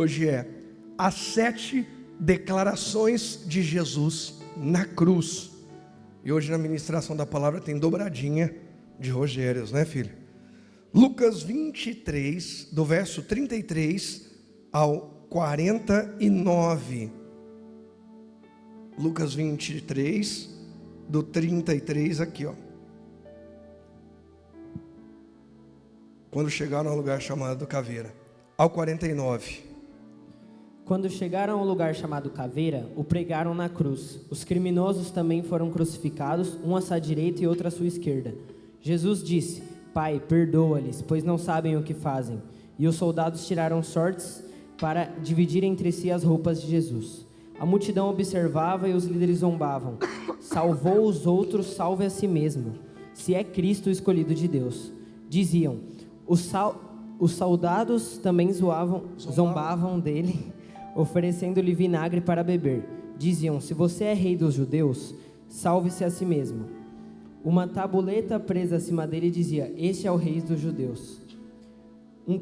Hoje é as 7 declarações de Jesus na cruz. E hoje na ministração da palavra tem dobradinha de Rogérios, né, filho? Lucas 23, do verso 33 ao 49. Lucas 23, do 33 aqui, ó. Quando chegaram ao lugar chamado Caveira, ao 49. Quando chegaram ao lugar chamado Caveira, o pregaram na cruz. Os criminosos também foram crucificados, um à sua direita e outro à sua esquerda. Jesus disse: Pai, perdoa-lhes, pois não sabem o que fazem. E os soldados tiraram sortes para dividir entre si as roupas de Jesus. A multidão observava e os líderes zombavam. Salvou os outros, salve a si mesmo, se é Cristo o escolhido de Deus. Diziam. Os soldados também zombavam dele, oferecendo-lhe vinagre para beber. Diziam: se você é rei dos judeus, salve-se a si mesmo. Uma tabuleta presa acima dele dizia: este é o rei dos judeus. Um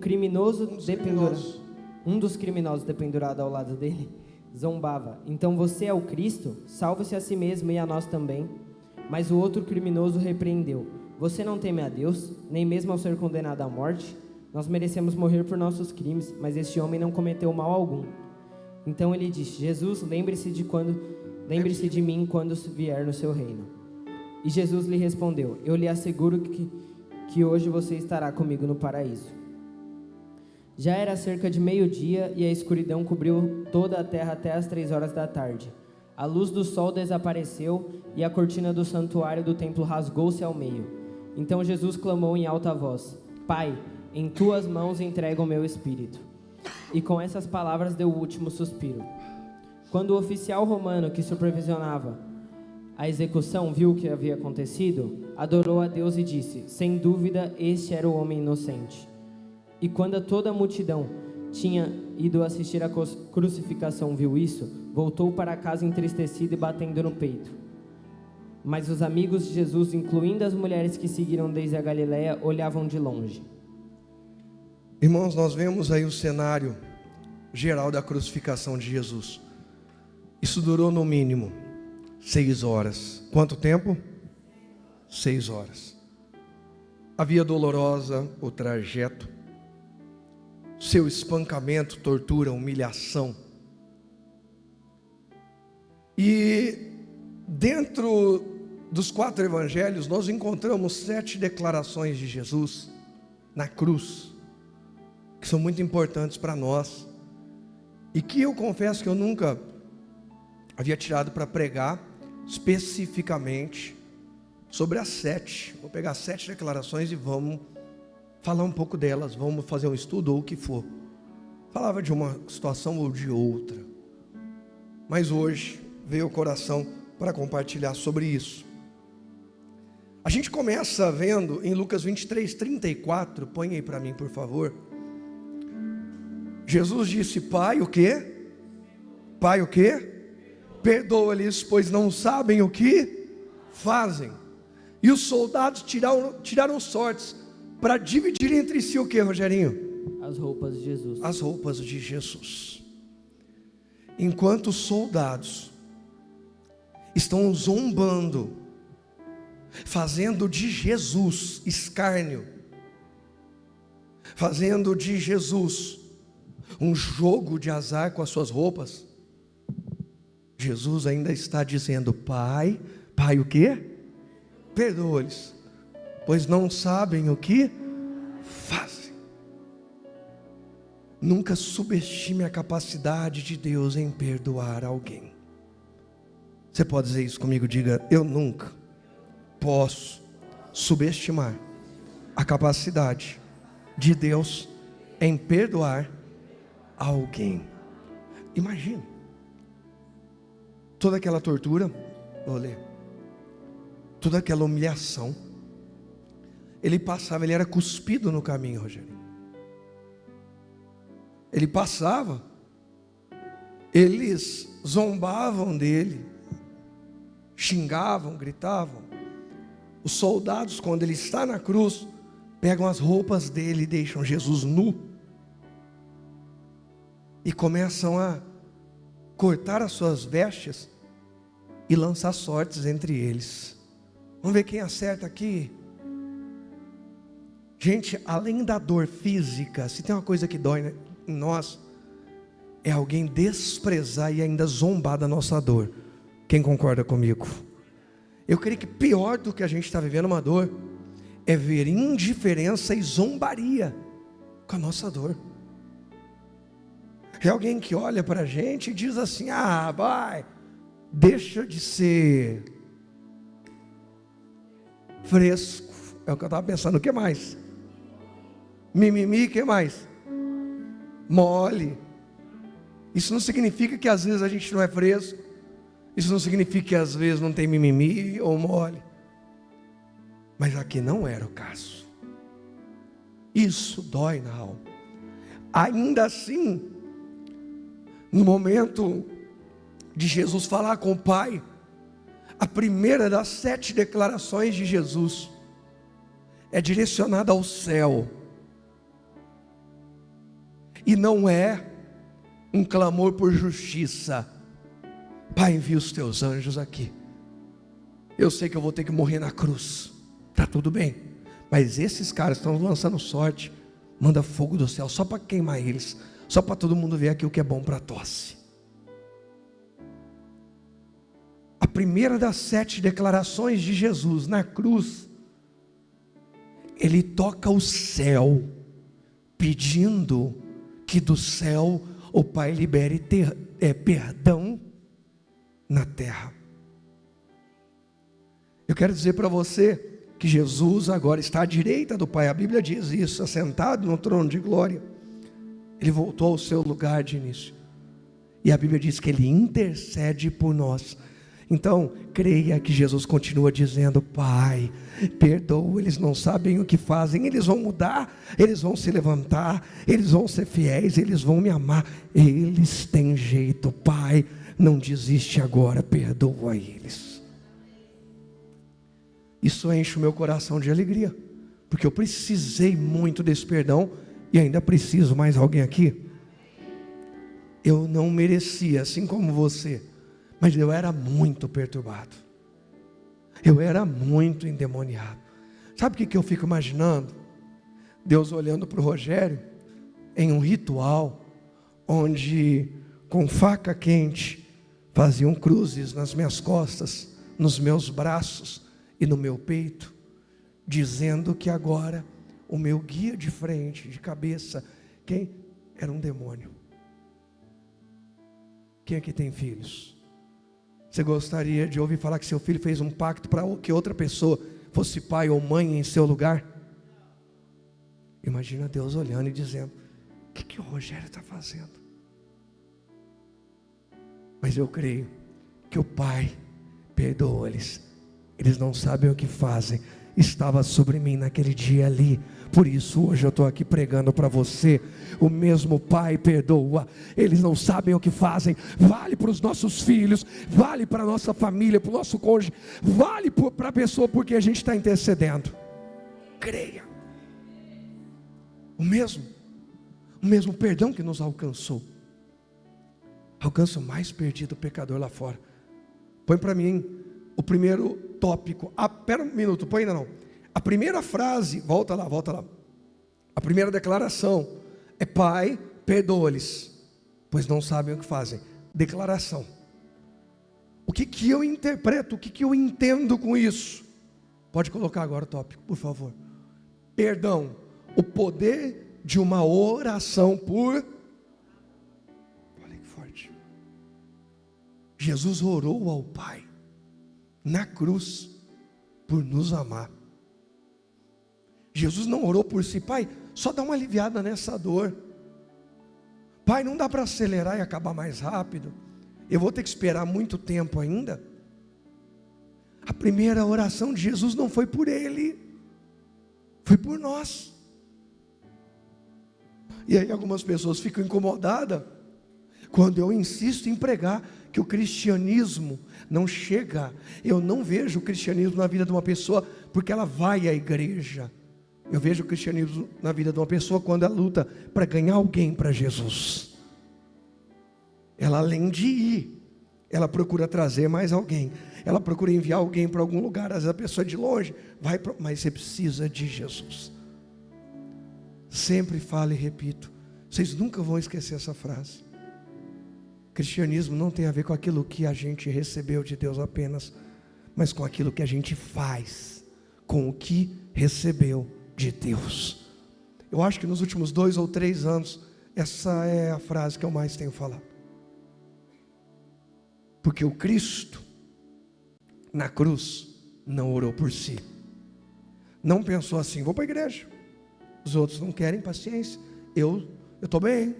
dos criminosos dependurado ao lado dele zombava: então você é o Cristo? Salve-se a si mesmo e a nós também. Mas o outro criminoso repreendeu: você não teme a Deus, nem mesmo ao ser condenado à morte? Nós merecemos morrer por nossos crimes, mas este homem não cometeu mal algum. Então ele disse: Jesus, lembre-se de mim quando vier no seu reino. E Jesus lhe respondeu: eu lhe asseguro que hoje você estará comigo no paraíso. Já era cerca de meio-dia e a escuridão cobriu toda a terra até as 3 horas da tarde. A luz do sol desapareceu e a cortina do santuário do templo rasgou-se ao meio. Então Jesus clamou em alta voz: Pai, em tuas mãos entrego o meu espírito. E com essas palavras deu o último suspiro. Quando o oficial romano que supervisionava a execução viu o que havia acontecido, adorou a Deus e disse: sem dúvida este era o homem inocente. E quando toda a multidão tinha ido assistir à crucificação viu isso, voltou para casa entristecido e batendo no peito. Mas os amigos de Jesus, incluindo as mulheres que seguiram desde a Galileia, olhavam de longe. Irmãos, nós vemos aí o cenário geral da crucificação de Jesus. Isso durou no mínimo 6 horas. Quanto tempo? 6 horas. A via dolorosa, o trajeto, seu espancamento, tortura, humilhação. E dentro dos 4 evangelhos nós encontramos 7 declarações de Jesus na cruz, que são muito importantes para nós, e que eu confesso que eu nunca havia tirado para pregar especificamente sobre as 7. Vou pegar 7 declarações e vamos falar um pouco delas, vamos fazer um estudo ou o que for. Falava de uma situação ou de outra, mas hoje veio o coração para compartilhar sobre isso. A gente começa vendo em Lucas 23, 34, põe aí para mim por favor. Jesus disse: Pai, o quê? Pai, o quê? Perdoa-lhes, pois não sabem o que fazem. E os soldados tiraram sortes para dividir entre si o que, Rogerinho? As roupas de Jesus. As roupas de Jesus. Enquanto os soldados estão zombando, fazendo de Jesus escárnio, fazendo de Jesus um jogo de azar com as suas roupas, Jesus ainda está dizendo: Pai, Pai o quê? Perdoa-lhes, pois não sabem o que fazem. Nunca subestime a capacidade de Deus em perdoar alguém. Você pode dizer isso comigo? Diga: eu nunca posso subestimar a capacidade de Deus em perdoar alguém. Imagina toda aquela tortura, vou ler, toda aquela humilhação. Ele passava, ele era cuspido no caminho, Rogério. Ele passava, eles zombavam dele, xingavam, gritavam. Os soldados, quando ele está na cruz, pegam as roupas dele e deixam Jesus nu. e começam a cortar as suas vestes e lançar sortes entre eles. Vamos ver quem acerta aqui. Gente, além da dor física, se tem uma coisa que dói em nós, é alguém desprezar e ainda zombar da nossa dor. Quem concorda comigo? Eu creio que pior do que a gente está vivendo uma dor é ver indiferença e zombaria com a nossa dor. É alguém que olha para a gente e diz assim: ah, vai, deixa de ser fresco. É o que eu estava pensando. O que mais? Mimimi, o que mais? Mole. Isso não significa que às vezes a gente não é fresco. Isso não significa que às vezes não tem mimimi ou mole. Mas aqui não era o caso. Isso dói na alma. Ainda assim, no momento de Jesus falar com o Pai, a primeira das 7 declarações de Jesus é direcionada ao céu. E não é um clamor por justiça. Pai, envia os teus anjos aqui. Eu sei que eu vou ter que morrer na cruz. Tá tudo bem. Mas esses caras estão lançando sorte. Manda fogo do céu só para queimar eles. Só para todo mundo ver aqui o que é bom para a tosse. A primeira das 7 declarações de Jesus na cruz, ele toca o céu, pedindo que do céu o Pai libere perdão na terra. Eu quero dizer para você que Jesus agora está à direita do Pai. A Bíblia diz isso, assentado no trono de glória. Ele voltou ao seu lugar de início. E a Bíblia diz que ele intercede por nós. Então, creia que Jesus continua dizendo: Pai, perdoa, eles não sabem o que fazem. Eles vão mudar, eles vão se levantar, eles vão ser fiéis, eles vão me amar. Eles têm jeito, Pai, não desiste agora, perdoa eles. Isso enche o meu coração de alegria, porque eu precisei muito desse perdão e ainda preciso. Mais alguém aqui? Eu não merecia, assim como você, mas eu era muito perturbado, eu era muito endemoniado. Sabe o que eu fico imaginando? Deus olhando para o Rogério em um ritual, onde com faca quente faziam cruzes nas minhas costas, nos meus braços e no meu peito, dizendo que agora o meu guia de frente, de cabeça, quem? Era um demônio. Quem aqui tem filhos? Você gostaria de ouvir falar que seu filho fez um pacto para que outra pessoa fosse pai ou mãe em seu lugar? Imagina Deus olhando e dizendo: o que o Rogério está fazendo? Mas eu creio que o Pai perdoa-lhes. Eles não sabem o que fazem. Estava sobre mim naquele dia ali. Por isso hoje eu estou aqui pregando para você. O mesmo Pai perdoa. Eles não sabem o que fazem. Vale para os nossos filhos, vale para a nossa família, para o nosso cônjuge, vale para a pessoa porque a gente está intercedendo. Creia. O mesmo perdão que nos alcançou, alcança o mais perdido pecador lá fora. Põe para mim o primeiro tópico. Pera um minuto, põe ainda não. A primeira frase, volta lá. A primeira declaração é: Pai, perdoa-lhes, pois não sabem o que fazem. Declaração. O que eu interpreto, o que eu entendo com isso? Pode colocar agora o tópico, por favor. Perdão, o poder de uma oração por... Olha que forte. Jesus orou ao Pai na cruz por nos amar. Jesus não orou por si: Pai, só dá uma aliviada nessa dor. Pai, não dá para acelerar e acabar mais rápido. Eu vou ter que esperar muito tempo ainda. A primeira oração de Jesus não foi por ele, foi por nós. E aí algumas pessoas ficam incomodadas quando eu insisto em pregar que o cristianismo não chega. Eu não vejo o cristianismo na vida de uma pessoa porque ela vai à igreja. Eu vejo o cristianismo na vida de uma pessoa quando ela luta para ganhar alguém para Jesus. ela além de ir, ela procura trazer mais alguém, ela procura enviar alguém para algum lugar. Às vezes a pessoa é de longe, mas você precisa de Jesus. Sempre falo e repito, vocês nunca vão esquecer essa frase. Cristianismo não tem a ver com aquilo que a gente recebeu de Deus apenas, mas com aquilo que a gente faz com o que recebeu de Deus. Eu acho que nos últimos 2 ou 3 anos, essa é a frase que eu mais tenho falado. Porque o Cristo, na cruz, não orou por si. Não pensou assim, vou para a igreja. Os outros não querem, paciência. Eu estou bem,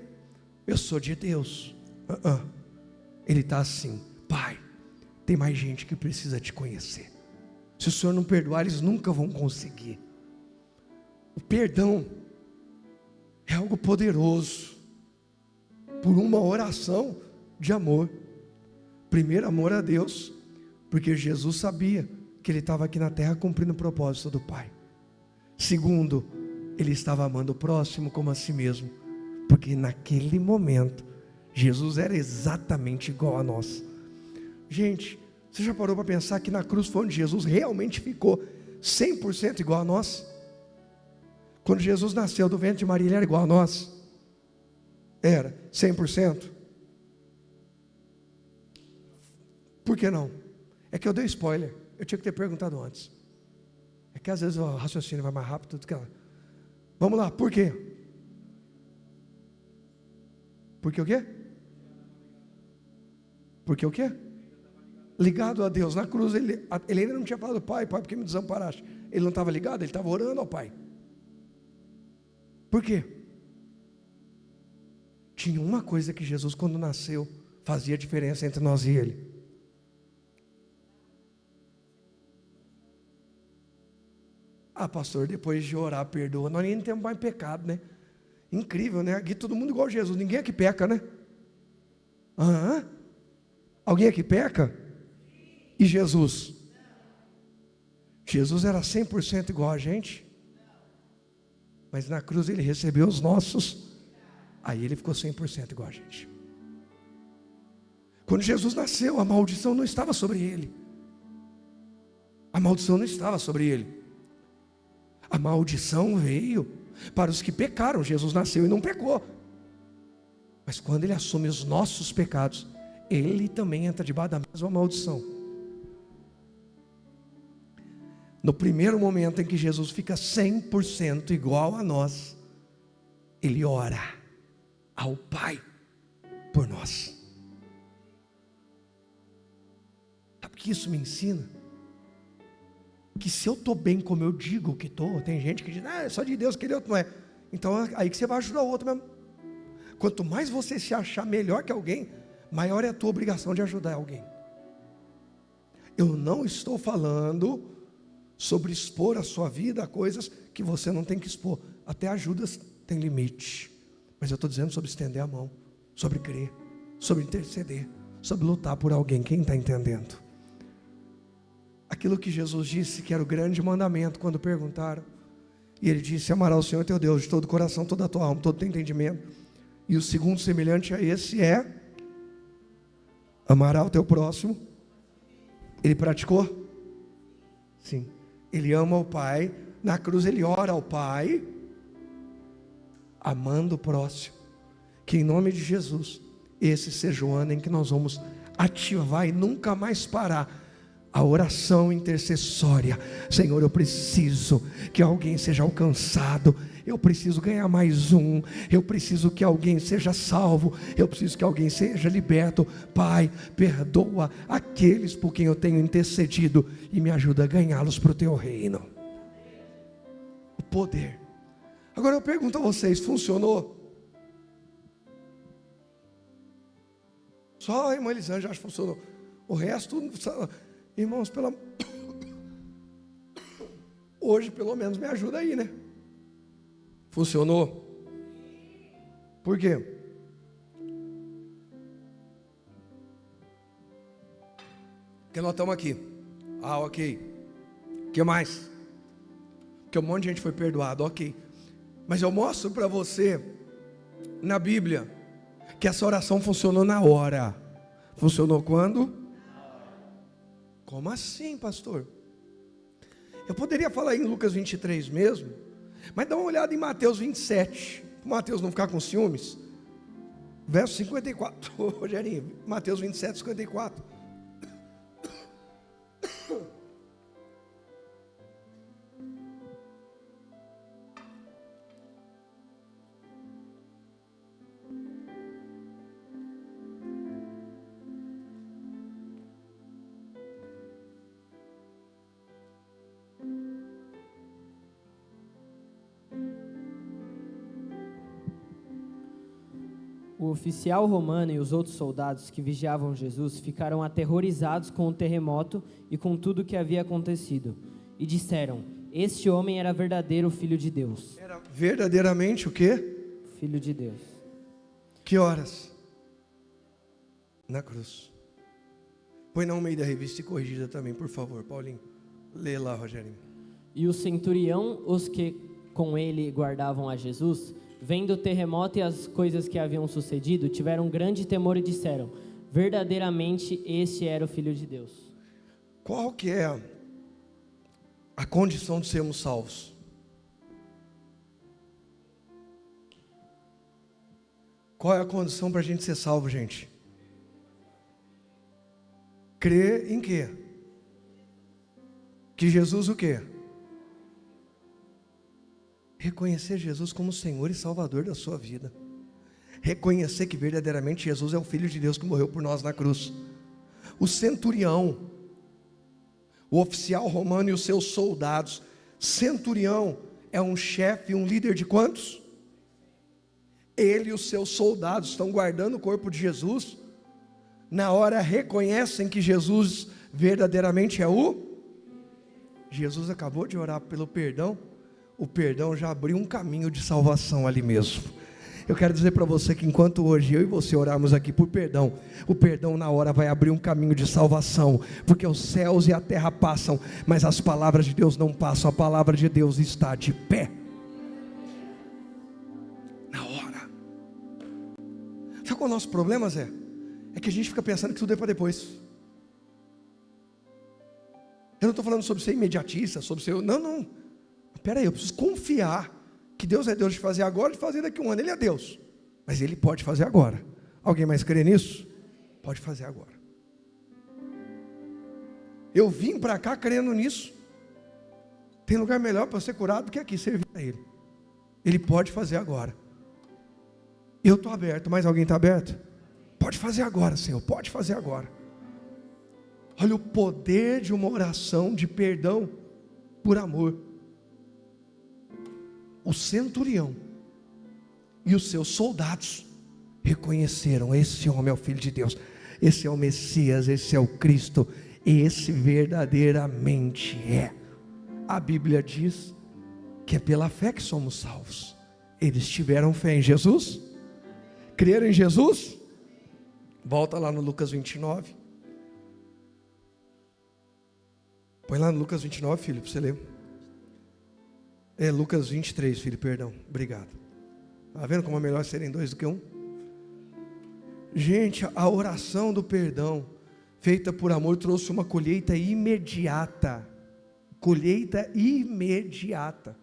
eu sou de Deus. Ele está assim, Pai, tem mais gente que precisa te conhecer. Se o Senhor não perdoar, eles nunca vão conseguir. O perdão é algo poderoso, por uma oração de amor. Primeiro, amor a Deus, porque Jesus sabia que Ele estava aqui na terra cumprindo o propósito do Pai. Segundo, Ele estava amando o próximo como a si mesmo, porque naquele momento, Jesus era exatamente igual a nós. Gente, você já parou para pensar que na cruz foi onde Jesus realmente ficou 100% igual a nós? Quando Jesus nasceu do ventre de Maria, Ele era igual a nós? Era 100%? Por que não? É que eu dei spoiler, eu tinha que ter perguntado antes. É que às vezes o raciocínio vai mais rápido do que ela. Vamos lá, por quê? Porque o quê? Porque o quê? Ligado a Deus. Na cruz ele ainda não tinha falado, Pai, por que me desamparaste? Ele não estava ligado, ele estava orando ao Pai. Por quê? Tinha uma coisa que Jesus, quando nasceu, fazia diferença entre nós e Ele. Pastor, depois de orar, perdoa. Nós nem temos mais pecado, né? Incrível, né? Aqui todo mundo igual a Jesus, ninguém aqui peca, né? Alguém aqui peca? E Jesus? Jesus era 100% igual a gente? Mas na cruz Ele recebeu os nossos, aí Ele ficou 100% igual a gente. Quando Jesus nasceu, a maldição não estava sobre Ele. A maldição não estava sobre Ele. A maldição veio para os que pecaram. Jesus nasceu e não pecou. Mas quando Ele assume os nossos pecados, Ele também entra debaixo da mesma maldição. No primeiro momento em que Jesus fica 100% igual a nós, Ele ora ao Pai por nós. Sabe o que isso me ensina? Que se eu estou bem como eu digo que estou, tem gente que diz, é só de Deus que ele outro não é. Então aí que você vai ajudar o outro mesmo. Quanto mais você se achar melhor que alguém, maior é a tua obrigação de ajudar alguém. Eu não estou falando sobre expor a sua vida a coisas que você não tem que expor. Até ajudas tem limite. Mas eu estou dizendo sobre estender a mão, sobre crer, sobre interceder, sobre lutar por alguém. Quem está entendendo? Aquilo que Jesus disse que era o grande mandamento quando perguntaram. E Ele disse, amarás o Senhor teu Deus de todo o coração, toda a tua alma, todo o teu entendimento. E o segundo semelhante a esse é amarás o teu próximo. Ele praticou? Sim. Ele ama o Pai. Na cruz Ele ora ao Pai, amando o próximo. Que em nome de Jesus, esse seja o ano em que nós vamos ativar e nunca mais parar a oração intercessória. Senhor, eu preciso que alguém seja alcançado, eu preciso ganhar mais um, eu preciso que alguém seja salvo, eu preciso que alguém seja liberto. Pai, perdoa aqueles por quem eu tenho intercedido e me ajuda a ganhá-los para o teu reino. O poder. Agora eu pergunto a vocês, funcionou? Só a irmã Elisângela acha que funcionou. O resto, irmãos, hoje pelo menos me ajuda aí, né? Funcionou? Por quê? Porque nós estamos aqui. Ok. O que mais? Porque um monte de gente foi perdoado, ok. Mas eu mostro para você na Bíblia que essa oração funcionou na hora. Funcionou quando? Como assim, pastor? Eu poderia falar em Lucas 23 mesmo, mas dá uma olhada em Mateus 27, para o Mateus não ficar com ciúmes. Verso 54, Rogerinho, Mateus 27, 54. O oficial romano e os outros soldados que vigiavam Jesus ficaram aterrorizados com o terremoto e com tudo o que havia acontecido. E disseram: este homem era verdadeiro Filho de Deus. Era verdadeiramente o quê? Filho de Deus. Que horas? Na cruz. Põe no meio da revista e corrigida também, por favor, Paulinho. Lê lá, Rogerinho. E o centurião, os que com ele guardavam a Jesus, vendo o terremoto e as coisas que haviam sucedido, tiveram grande temor e disseram: verdadeiramente este era o Filho de Deus. Qual que é a condição de sermos salvos? Qual é a condição para a gente ser salvo, gente? Crer em quê? Que Jesus o quê? Reconhecer Jesus como Senhor e Salvador da sua vida. Reconhecer que verdadeiramente Jesus é o Filho de Deus que morreu por nós na cruz. O centurião, o oficial romano e os seus soldados. Centurião é um chefe, um líder de quantos? Ele e os seus soldados estão guardando o corpo de Jesus. Na hora reconhecem que Jesus verdadeiramente é o... Jesus acabou de orar pelo perdão. O perdão já abriu um caminho de salvação ali mesmo. Eu quero dizer para você que enquanto hoje eu e você orarmos aqui por perdão, o perdão na hora vai abrir um caminho de salvação, porque os céus e a terra passam, mas as palavras de Deus não passam. A palavra de Deus está de pé. Na hora. Sabe qual é o nosso problema, Zé? É que a gente fica pensando que tudo é para depois. Eu não estou falando sobre ser imediatista, sobre ser... Não. Espera aí, eu preciso confiar que Deus é Deus de fazer agora, de fazer daqui a um ano. Ele é Deus, mas Ele pode fazer agora. Alguém mais crê nisso? Pode fazer agora. Eu vim para cá crendo nisso. Tem lugar melhor para ser curado do que aqui, servir a Ele. Ele pode fazer agora. Eu estou aberto, mas alguém está aberto? Pode fazer agora, Senhor, pode fazer agora. Olha o poder de uma oração de perdão por amor. O centurião e os seus soldados reconheceram: esse homem é o Filho de Deus, esse é o Messias, esse é o Cristo, esse verdadeiramente é. A Bíblia diz que é pela fé que somos salvos. Eles tiveram fé em Jesus, creram em Jesus. Volta lá no Lucas 29. Põe lá no Lucas 29, filho, para você ler. É Lucas 23, filho, perdão. Obrigado. Está vendo como é melhor serem dois do que um? Gente, a oração do perdão, feita por amor, trouxe uma colheita imediata. Colheita imediata.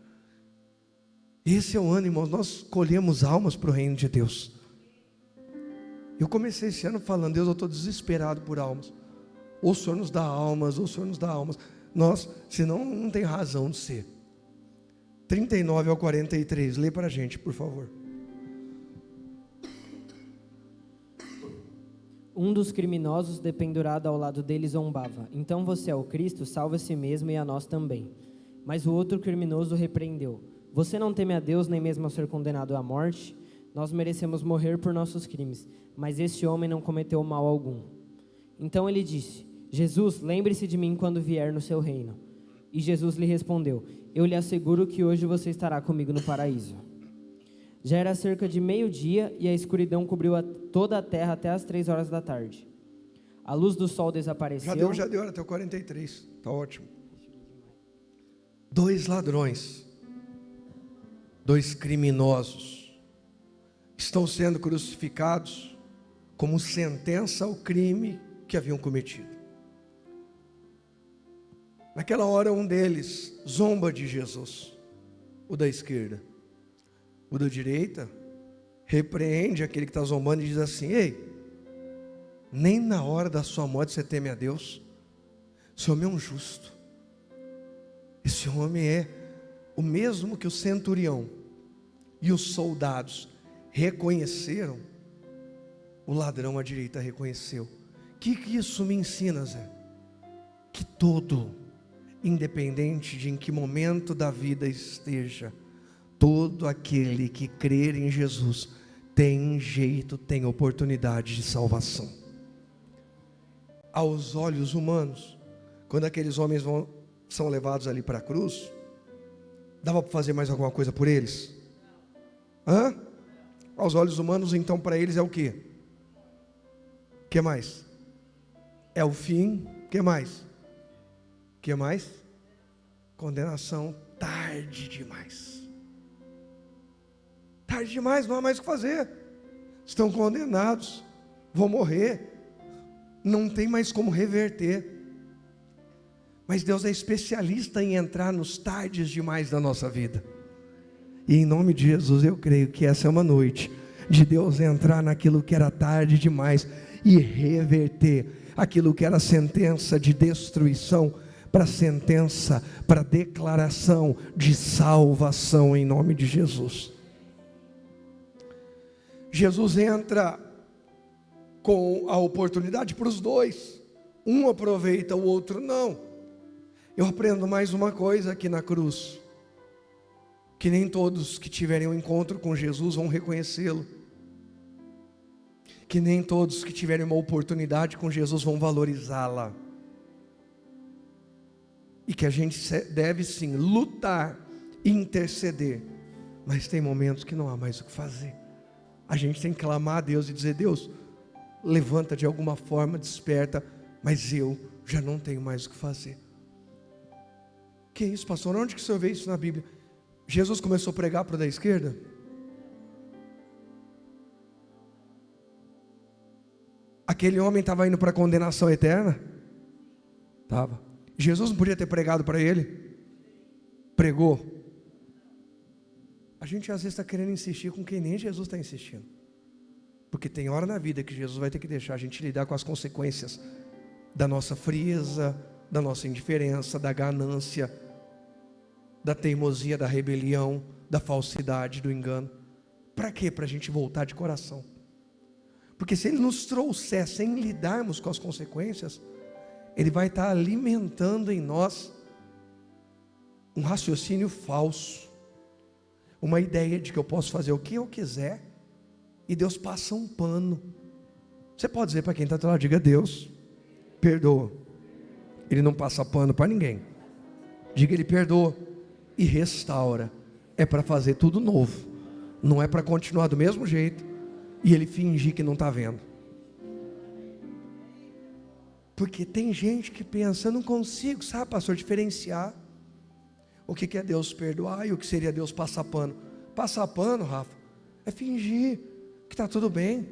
Esse é o ano, irmãos, nós colhemos almas para o reino de Deus. Eu comecei esse ano falando: Deus, eu estou desesperado por almas. Ou o Senhor nos dá almas, ou o Senhor nos dá almas. Nós, senão não tem razão de ser. 39 ao 43, lê para a gente, por favor. Um dos criminosos dependurado ao lado dele zombava: então você é o Cristo, salve a si mesmo e a nós também. Mas o outro criminoso repreendeu: você não teme a Deus, nem mesmo ao ser condenado à morte? Nós merecemos morrer por nossos crimes, mas este homem não cometeu mal algum. Então ele disse: Jesus, lembre-se de mim quando vier no seu reino. E Jesus lhe respondeu: eu lhe asseguro que hoje você estará comigo no paraíso. Já era cerca de meio-dia e a escuridão cobriu toda a terra até as 3 horas da tarde. A luz do sol desapareceu. Já deu até o 43, está ótimo. 2 ladrões, 2 criminosos, estão sendo crucificados como sentença ao crime que haviam cometido. Naquela hora, um deles zomba de Jesus, o da esquerda. O da direita repreende aquele que está zombando e diz assim: ei, nem na hora da sua morte você teme a Deus? Esse homem é um justo. Esse homem é o mesmo que o centurião e os soldados reconheceram, o ladrão à direita reconheceu. O que isso me ensina, Zé? Que independente de em que momento da vida esteja, todo aquele que crer em Jesus tem jeito, tem oportunidade de salvação. Aos olhos humanos, quando aqueles homens são levados ali para a cruz, dava para fazer mais alguma coisa por eles? Aos olhos humanos, então, para eles é o quê? O que mais? É o fim. O que mais? O que mais? Condenação. Tarde demais. Tarde demais, não há mais o que fazer. Estão condenados, vão morrer, não tem mais como reverter. Mas Deus é especialista em entrar nos tardes demais da nossa vida. E em nome de Jesus eu creio que essa é uma noite de Deus entrar naquilo que era tarde demais e reverter aquilo que era sentença de destruição para sentença, para declaração de salvação em nome de Jesus. Jesus entra com a oportunidade para os dois. Um aproveita, o outro não. Eu aprendo mais uma coisa aqui na cruz: que nem todos que tiverem um encontro com Jesus vão reconhecê-lo, que nem todos que tiverem uma oportunidade com Jesus vão valorizá-la, e que a gente deve sim lutar, interceder, mas tem momentos que não há mais o que fazer. A gente tem que clamar a Deus e dizer: Deus, levanta de alguma forma, desperta, mas eu já não tenho mais o que fazer. Que isso, pastor? Onde que o senhor vê isso na Bíblia? Jesus começou a pregar para o da esquerda? Aquele homem estava indo para a condenação eterna? Estava. Jesus não podia ter pregado para ele? Pregou. A gente às vezes está querendo insistir com quem nem Jesus está insistindo, porque tem hora na vida que Jesus vai ter que deixar a gente lidar com as consequências da nossa frieza, da nossa indiferença, da ganância, da teimosia, da rebelião, da falsidade, do engano. Para quê? Para a gente voltar de coração. Porque se Ele nos trouxer sem lidarmos com as consequências, Ele vai estar alimentando em nós um raciocínio falso, uma ideia de que eu posso fazer o que eu quiser e Deus passa um pano. Você pode dizer para quem está do lado: diga: Deus perdoa. Ele não passa pano para ninguém. Diga: Ele perdoa e restaura. É para fazer tudo novo, não é para continuar do mesmo jeito e Ele fingir que não está vendo. Porque tem gente que pensa: eu não consigo, sabe, pastor, diferenciar o que é Deus perdoar e o que seria Deus passar pano. Passar pano, Rafa, é fingir que está tudo bem.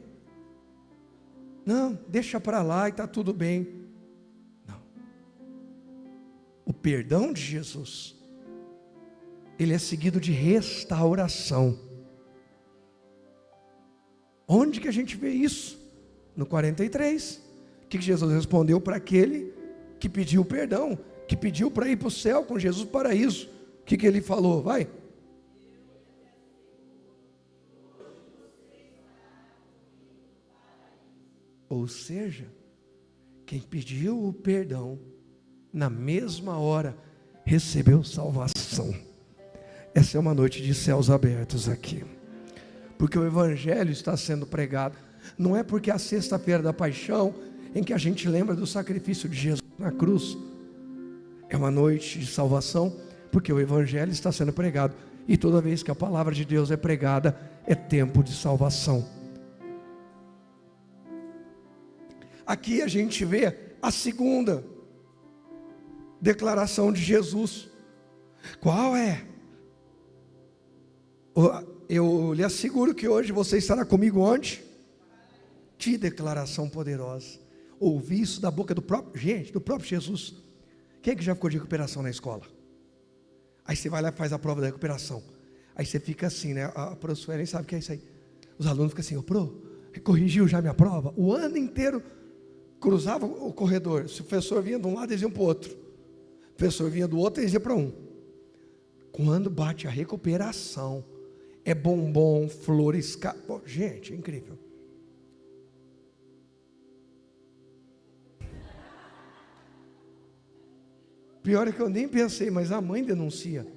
Não, deixa para lá e está tudo bem. Não. O perdão de Jesus, ele é seguido de restauração. Onde que a gente vê isso? No 43. O que Jesus respondeu para aquele que pediu perdão, que pediu para ir para o céu com Jesus para o paraíso? O que ele falou? Vai. Ou seja, quem pediu o perdão, na mesma hora, recebeu salvação. Essa é uma noite de céus abertos aqui, porque o Evangelho está sendo pregado. Não é porque é a sexta-feira da paixão, em que a gente lembra do sacrifício de Jesus na cruz. É uma noite de salvação, porque o Evangelho está sendo pregado, e toda vez que a palavra de Deus é pregada, é tempo de salvação. Aqui a gente vê a segunda declaração de Jesus. Qual é? eu lhe asseguro que hoje você estará comigo onde? Que declaração poderosa. Ouvi isso da boca do próprio Jesus. Quem é que já ficou de recuperação na escola? Aí você vai lá e faz a prova da recuperação. Aí você fica assim, né? A professora nem sabe o que é isso aí. Os alunos ficam assim, corrigiu já minha prova? O ano inteiro cruzava o corredor. Se o professor vinha de um lado, eles iam para o outro. O professor vinha do outro, eles iam para um. Quando bate a recuperação, é bombom, flores, gente, é incrível. Pior é que eu nem pensei, mas a mãe denuncia.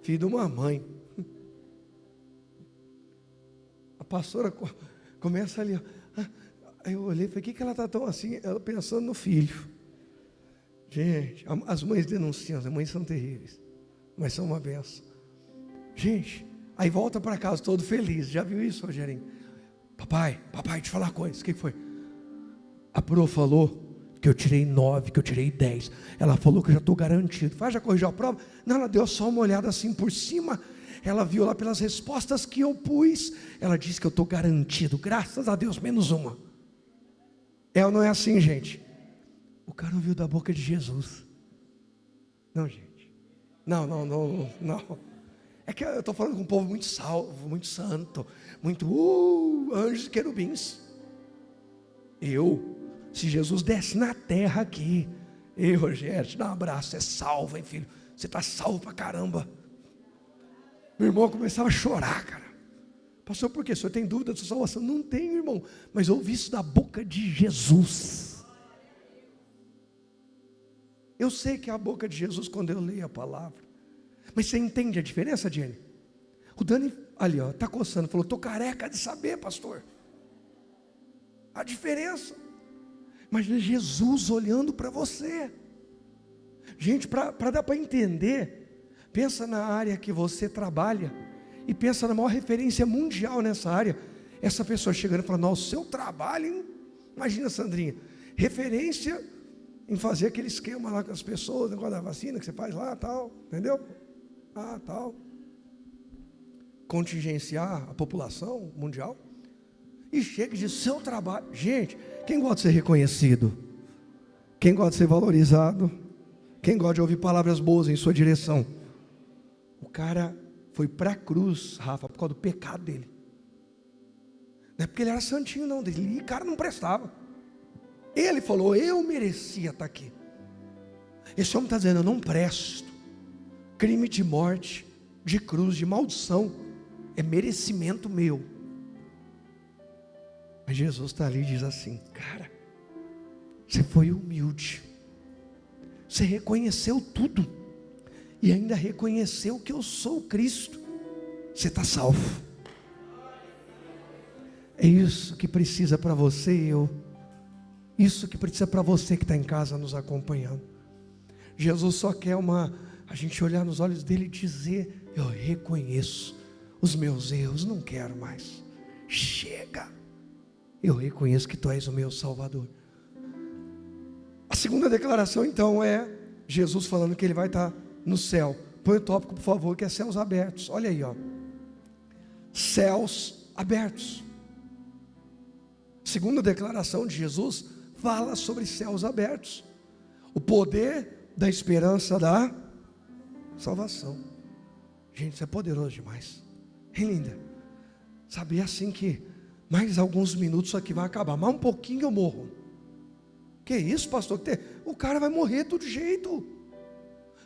Filho de uma mãe. A pastora começa ali, ó. Aí eu olhei e falei, o que ela está tão assim? Ela pensando no filho. Gente, as mães denunciam, as mães são terríveis, mas são uma benção. Gente, aí volta para casa todo feliz. Já viu isso, Rogerinho? Papai, deixa eu falar uma coisa. O que foi? A prof falou que eu tirei 9, que eu tirei 10. Ela falou que eu já estou garantido. Já corrigiu a prova? Não, ela deu só uma olhada assim por cima. Ela viu lá pelas respostas que eu pus. Ela disse que eu estou garantido. Graças a Deus, menos uma. É ou não é assim, gente? O cara ouviu da boca de Jesus. Não, gente. Não. É que eu estou falando com um povo muito salvo, muito santo, muito anjos e querubins. Se Jesus desce na terra aqui, Rogério, te dá um abraço, você é salvo, hein, filho? Você está salvo pra caramba. Meu irmão começava a chorar, cara. Pastor, por quê? O senhor tem dúvida da sua salvação? Não tenho, irmão, mas eu ouvi isso da boca de Jesus. Eu sei que é a boca de Jesus quando eu leio a palavra. Mas você entende a diferença, Jenny? O Dani ali, ó, está coçando, falou, estou careca de saber, pastor. A diferença. Imagina Jesus olhando para você. Gente, para dar para entender, pensa na área que você trabalha e pensa na maior referência mundial nessa área. Essa pessoa chegando e falando, nossa, o seu trabalho, hein? Imagina, Sandrinha, referência em fazer aquele esquema lá com as pessoas, negócio da vacina que você faz lá, tal, entendeu? Tal. Contingenciar a população mundial. E chega de seu trabalho. Gente, quem gosta de ser reconhecido? Quem gosta de ser valorizado? Quem gosta de ouvir palavras boas em sua direção? O cara foi para a cruz, Rafa, por causa do pecado dele. Não é porque ele era santinho, não. Ele, cara, não prestava. Ele falou, eu merecia estar aqui. Esse homem está dizendo, eu não presto. Crime de morte, de cruz, de maldição, é merecimento meu. Mas Jesus está ali e diz assim, cara, você foi humilde, você reconheceu tudo, e ainda reconheceu que eu sou o Cristo, você está salvo. É isso que precisa para você e eu, isso que precisa para você que está em casa nos acompanhando. Jesus só quer a gente olhar nos olhos dele e dizer, eu reconheço os meus erros, não quero mais, chega. Eu reconheço que Tu és o meu Salvador. A segunda declaração então é Jesus falando que Ele vai estar no céu. Põe o tópico, por favor, que é céus abertos. Olha aí, ó. Céus abertos. Segunda declaração de Jesus fala sobre céus abertos. O poder da esperança da salvação. Gente, isso é poderoso demais. É linda. Sabia assim que mais alguns minutos isso aqui vai acabar, mais um pouquinho eu morro. Que isso, pastor? O cara vai morrer de todo jeito.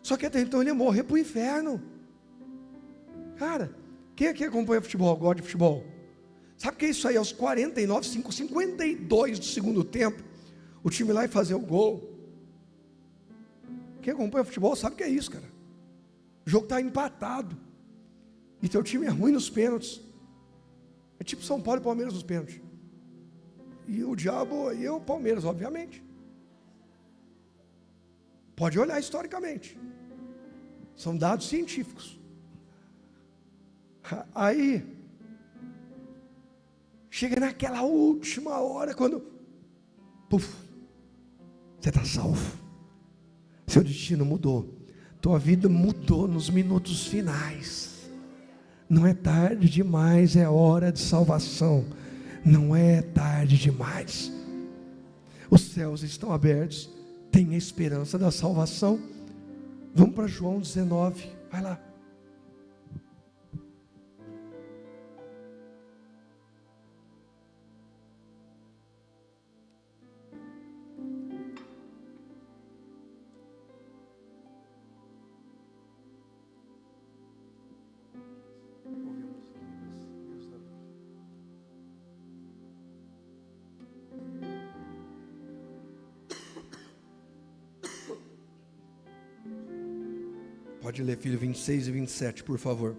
Só que até então ele ia morrer para o inferno. Cara, quem aqui acompanha futebol, gosta de futebol? Sabe o que é isso aí? Aos 49, 52 do segundo tempo, o time lá ia fazer o gol. Quem acompanha futebol sabe o que é isso, cara. O jogo está empatado e teu time é ruim nos pênaltis. É tipo São Paulo e Palmeiras nos pênaltis. E o diabo aí é o Palmeiras, obviamente. Pode olhar historicamente. São dados científicos. Aí chega naquela última hora, quando você está salvo. Seu destino mudou. Tua vida mudou nos minutos finais. Não é tarde demais, é hora de salvação. Não é tarde demais. Os céus estão abertos, tem a esperança da salvação. Vamos para João 19, vai lá. Pode ler, filho, 26 e 27, por favor.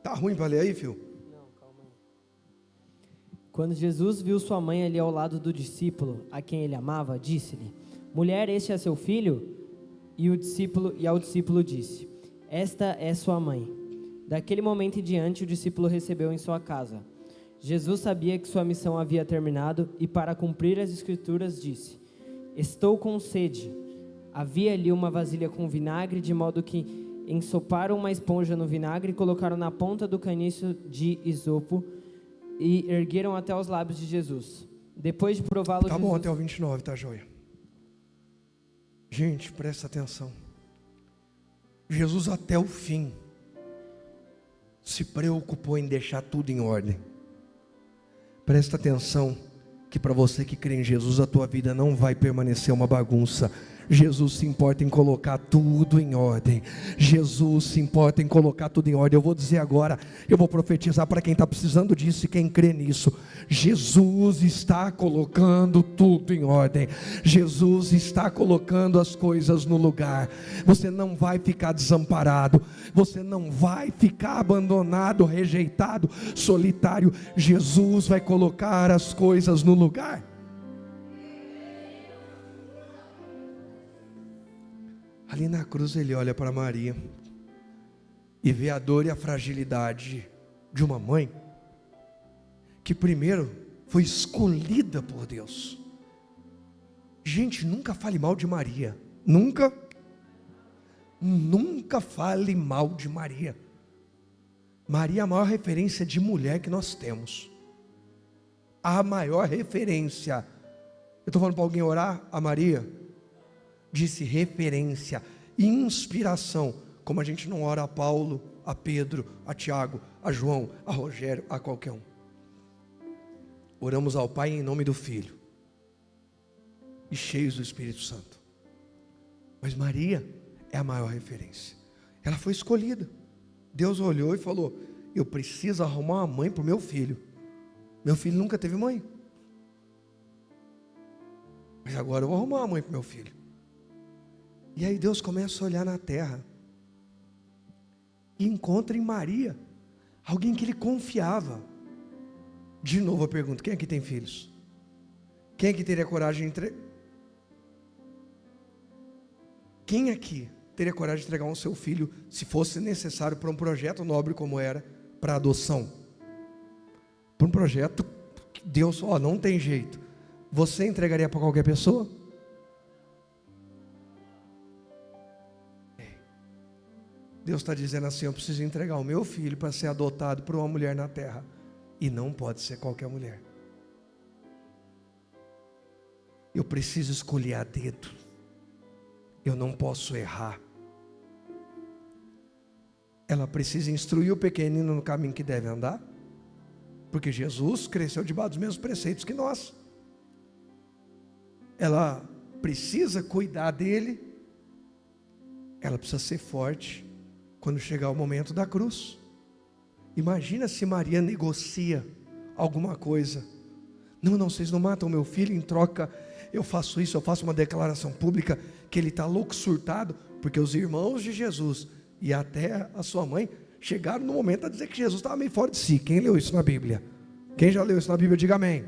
Tá ruim para ler aí, filho? Não, calma aí. Quando Jesus viu sua mãe ali ao lado do discípulo, a quem ele amava, disse-lhe: Mulher, este é seu filho? E ao discípulo disse: Esta é sua mãe. Daquele momento em diante, o discípulo recebeu em sua casa. Jesus sabia que sua missão havia terminado e, para cumprir as escrituras, disse: Estou com sede. Havia ali uma vasilha com vinagre, de modo que ensoparam uma esponja no vinagre, colocaram na ponta do caniço de isopo e ergueram até os lábios de Jesus. Depois de prová-lo, Tá bom, até o 29, tá joia? Gente, presta atenção. Jesus até o fim se preocupou em deixar tudo em ordem. Presta atenção que para você que crê em Jesus, a tua vida não vai permanecer uma bagunça. Jesus se importa em colocar tudo em ordem. Jesus se importa em colocar tudo em ordem. Eu vou dizer agora, eu vou profetizar para quem está precisando disso e quem crê nisso. Jesus está colocando tudo em ordem. Jesus está colocando as coisas no lugar. Você não vai ficar desamparado. Você não vai ficar abandonado, rejeitado, solitário. Jesus vai colocar as coisas no lugar. Ali na cruz ele olha para Maria e vê a dor e a fragilidade de uma mãe que primeiro foi escolhida por Deus. Gente, nunca fale mal de Maria. Nunca fale mal de Maria. Maria é a maior referência de mulher que nós temos. A maior referência. Eu estou falando para alguém orar a Maria? Disse referência, inspiração, como a gente não ora a Paulo, a Pedro, a Tiago, a João, a Rogério, a qualquer um. Oramos ao Pai em nome do Filho e cheios do Espírito Santo. Mas Maria é a maior referência. Ela foi escolhida. Deus olhou e falou: eu preciso arrumar uma mãe para o meu filho. Meu filho nunca teve mãe, mas agora eu vou arrumar uma mãe para o meu filho. E aí Deus começa a olhar na terra e encontra em Maria alguém que ele confiava. De novo eu pergunto: quem aqui tem filhos? Quem aqui teria coragem de Quem aqui teria coragem de entregar um seu filho, se fosse necessário, para um projeto nobre como era, para adoção? Para um projeto que Deus, não tem jeito. Você entregaria para qualquer pessoa? Deus está dizendo assim: eu preciso entregar o meu filho para ser adotado por uma mulher na terra. E não pode ser qualquer mulher. Eu preciso escolher a dedo. Eu não posso errar. Ela precisa instruir o pequenino no caminho que deve andar. Porque Jesus cresceu debaixo dos mesmos preceitos que nós. Ela precisa cuidar dele. Ela precisa ser forte quando chegar o momento da cruz. Imagina se Maria negocia alguma coisa. Não, vocês não matam meu filho, em troca eu faço isso, eu faço uma declaração pública que ele está louco, surtado, porque os irmãos de Jesus e até a sua mãe chegaram no momento a dizer que Jesus estava meio fora de si. Quem leu isso na Bíblia? Quem já leu isso na Bíblia, diga amém.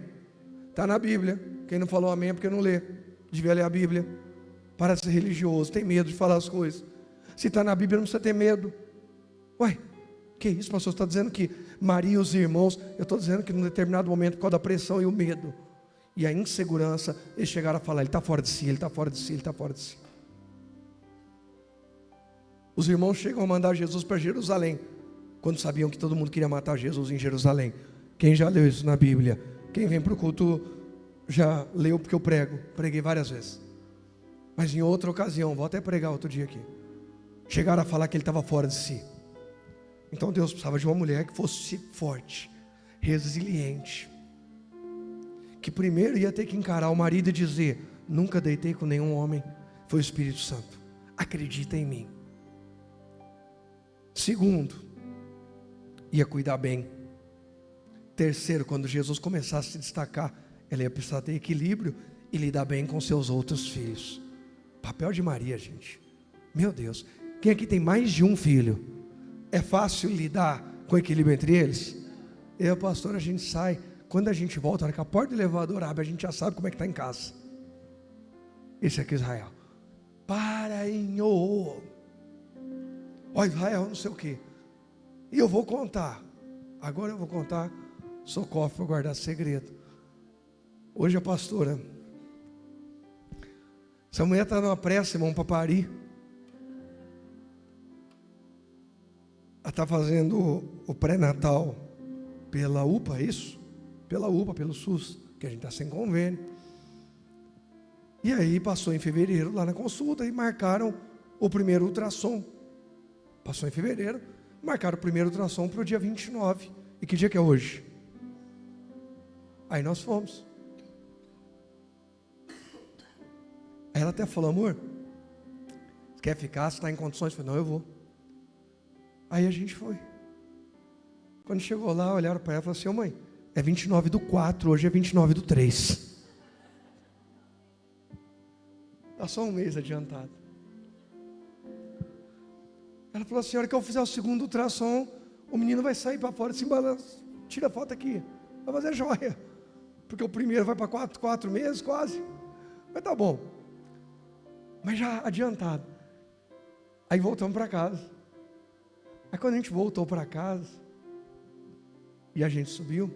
Está na Bíblia. Quem não falou amém é porque não lê. Devia ler a Bíblia. Para de ser religioso, tem medo de falar as coisas. Se está na Bíblia, não precisa ter medo. Ué, que isso, pastor? Você está dizendo que Maria e os irmãos... Eu estou dizendo que num determinado momento, por causa da pressão e o medo e a insegurança, eles chegaram a falar: ele está fora de si, ele está fora de si, ele está fora de si. Os irmãos chegam a mandar Jesus para Jerusalém. quando sabiam que todo mundo queria matar Jesus em Jerusalém. Quem já leu isso na Bíblia? Quem vem para o culto já leu, porque eu preguei várias vezes. Mas em outra ocasião, vou até pregar outro dia aqui, chegaram a falar que ele estava fora de si. Então Deus precisava de uma mulher que fosse forte, resiliente, que primeiro ia ter que encarar o marido e dizer: nunca deitei com nenhum homem. Foi o Espírito Santo, acredita em mim. Segundo, ia cuidar bem. Terceiro, quando Jesus começasse a se destacar, ela ia precisar ter equilíbrio e lidar bem com seus outros filhos. Papel de Maria, gente, meu Deus, quem aqui tem mais de um filho? É fácil lidar com o equilíbrio entre eles? Eu, pastor, a gente sai, quando a gente volta, na hora que a porta do elevador abre, a gente já sabe como é que está em casa. Esse aqui é Israel. Parainho. Ó, Israel, não sei o que. E eu vou contar. Agora eu vou contar. Sou cofre para guardar segredo. Hoje a pastora, essa mulher está numa pressa, irmão, para parir. Ela está fazendo o pré-natal pela UPA, é isso? Pela UPA, pelo SUS, que a gente está sem convênio. E aí passou em fevereiro lá na consulta e marcaram o primeiro ultrassom. Passou em fevereiro, marcaram o primeiro ultrassom para o dia 29. E que dia que é hoje? Aí nós fomos. Aí ela até falou: amor, você quer ficar? Você está em condições? Eu falei: não, eu vou. Aí a gente foi. Quando chegou lá, olharam para ela e falaram assim: ô mãe, é 29/4, hoje é 29/3. Está só um mês adiantado. Ela falou assim: a hora que eu fizer o segundo ultrassom, o menino vai sair para fora, se balança, tira a foto aqui, vai fazer joia, porque o primeiro vai para 4 meses quase, mas tá bom, mas já adiantado. Aí voltamos para casa. Aí quando a gente voltou para casa e a gente subiu,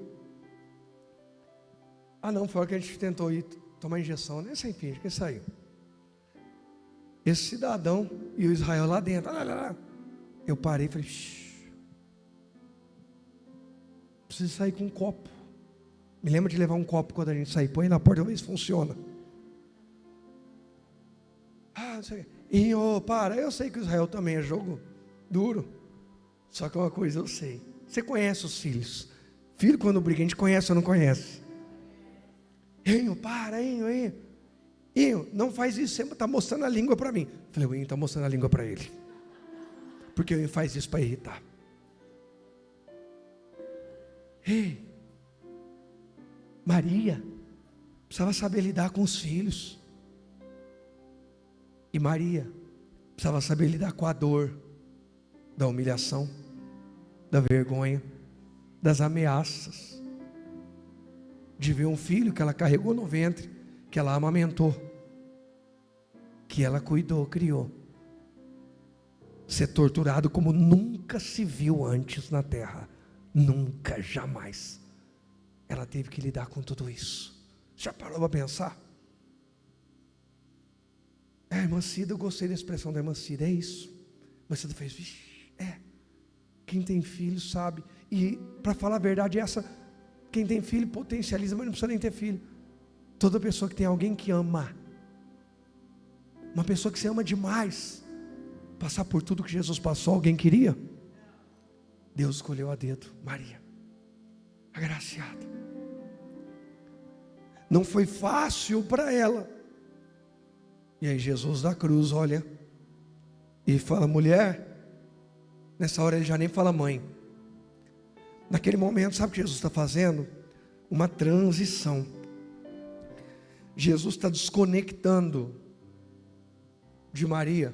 não, foi a hora que a gente tentou ir tomar injeção, nem sem fim, que saiu. Esse cidadão e o Israel lá dentro, eu parei e falei: preciso sair com um copo. Me lembra de levar um copo quando a gente sair, põe na porta e vê se funciona. Não sei. E eu sei que o Israel também é jogo duro. Só que uma coisa eu sei, você conhece os filhos. Filho, quando briga, a gente conhece ou não conhece? Inho, não faz isso, você está mostrando a língua para mim. Falei: o Inho está mostrando a língua para ele, porque o Inho faz isso para irritar. Maria precisava saber lidar com os filhos. E Maria precisava saber lidar com a dor, da humilhação, da vergonha, das ameaças, de ver um filho que ela carregou no ventre, que ela amamentou, que ela cuidou, criou, ser torturado como nunca se viu antes na terra. Nunca, jamais. Ela teve que lidar com tudo isso. Já parou para pensar? Irmã Cida, eu gostei da expressão da irmã Cida, é isso. Irmã Cida fez: quem tem filho sabe. E para falar a verdade, quem tem filho potencializa, mas não precisa nem ter filho. Toda pessoa que tem alguém que ama, uma pessoa que se ama demais, passar por tudo que Jesus passou, alguém queria? Deus escolheu a dedo Maria, agraciada. Não foi fácil para ela. E aí Jesus da cruz olha e fala: mulher. Nessa hora ele já nem fala mãe. Naquele momento, sabe o que Jesus está fazendo? Uma transição. Jesus está desconectando de Maria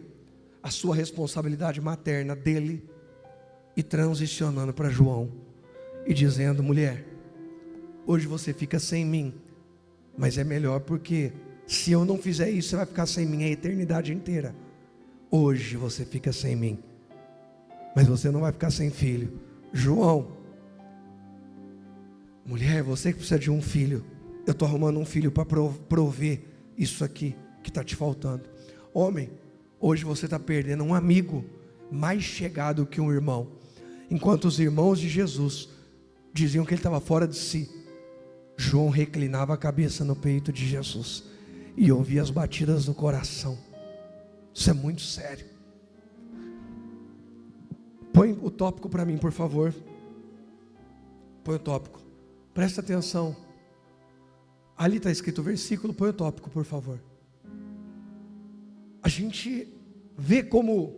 a sua responsabilidade materna dele e transicionando para João e dizendo: mulher, hoje você fica sem mim, mas é melhor, porque se eu não fizer isso, você vai ficar sem mim a eternidade inteira. Hoje você fica sem mim, mas você não vai ficar sem filho. João, mulher, você que precisa de um filho, eu estou arrumando um filho para prover isso aqui que está te faltando. Homem, hoje você está perdendo um amigo mais chegado que um irmão. Enquanto os irmãos de Jesus diziam que ele estava fora de si, João reclinava a cabeça no peito de Jesus e ouvia as batidas do coração. Isso é muito sério. Põe o tópico para mim, por favor. Põe o tópico. Presta atenção. Ali está escrito o versículo, põe o tópico, por favor. A gente vê como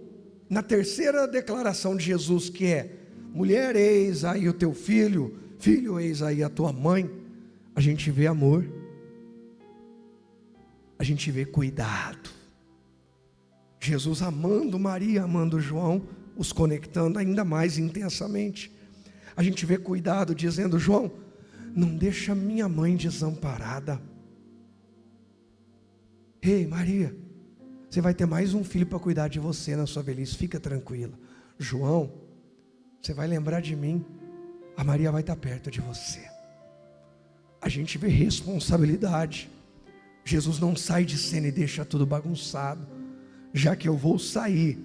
na terceira declaração de Jesus, que é: mulher, eis aí o teu filho, filho, eis aí a tua mãe. A gente vê amor, a gente vê cuidado. Jesus amando Maria, amando João, os conectando ainda mais intensamente. A gente vê cuidado, dizendo: João, não deixa minha mãe desamparada. Ei, Maria, você vai ter mais um filho para cuidar de você na sua velhice, fica tranquila. João, você vai lembrar de mim, a Maria vai estar perto de você. A gente vê responsabilidade. Jesus não sai de cena e deixa tudo bagunçado. Já que eu vou sair,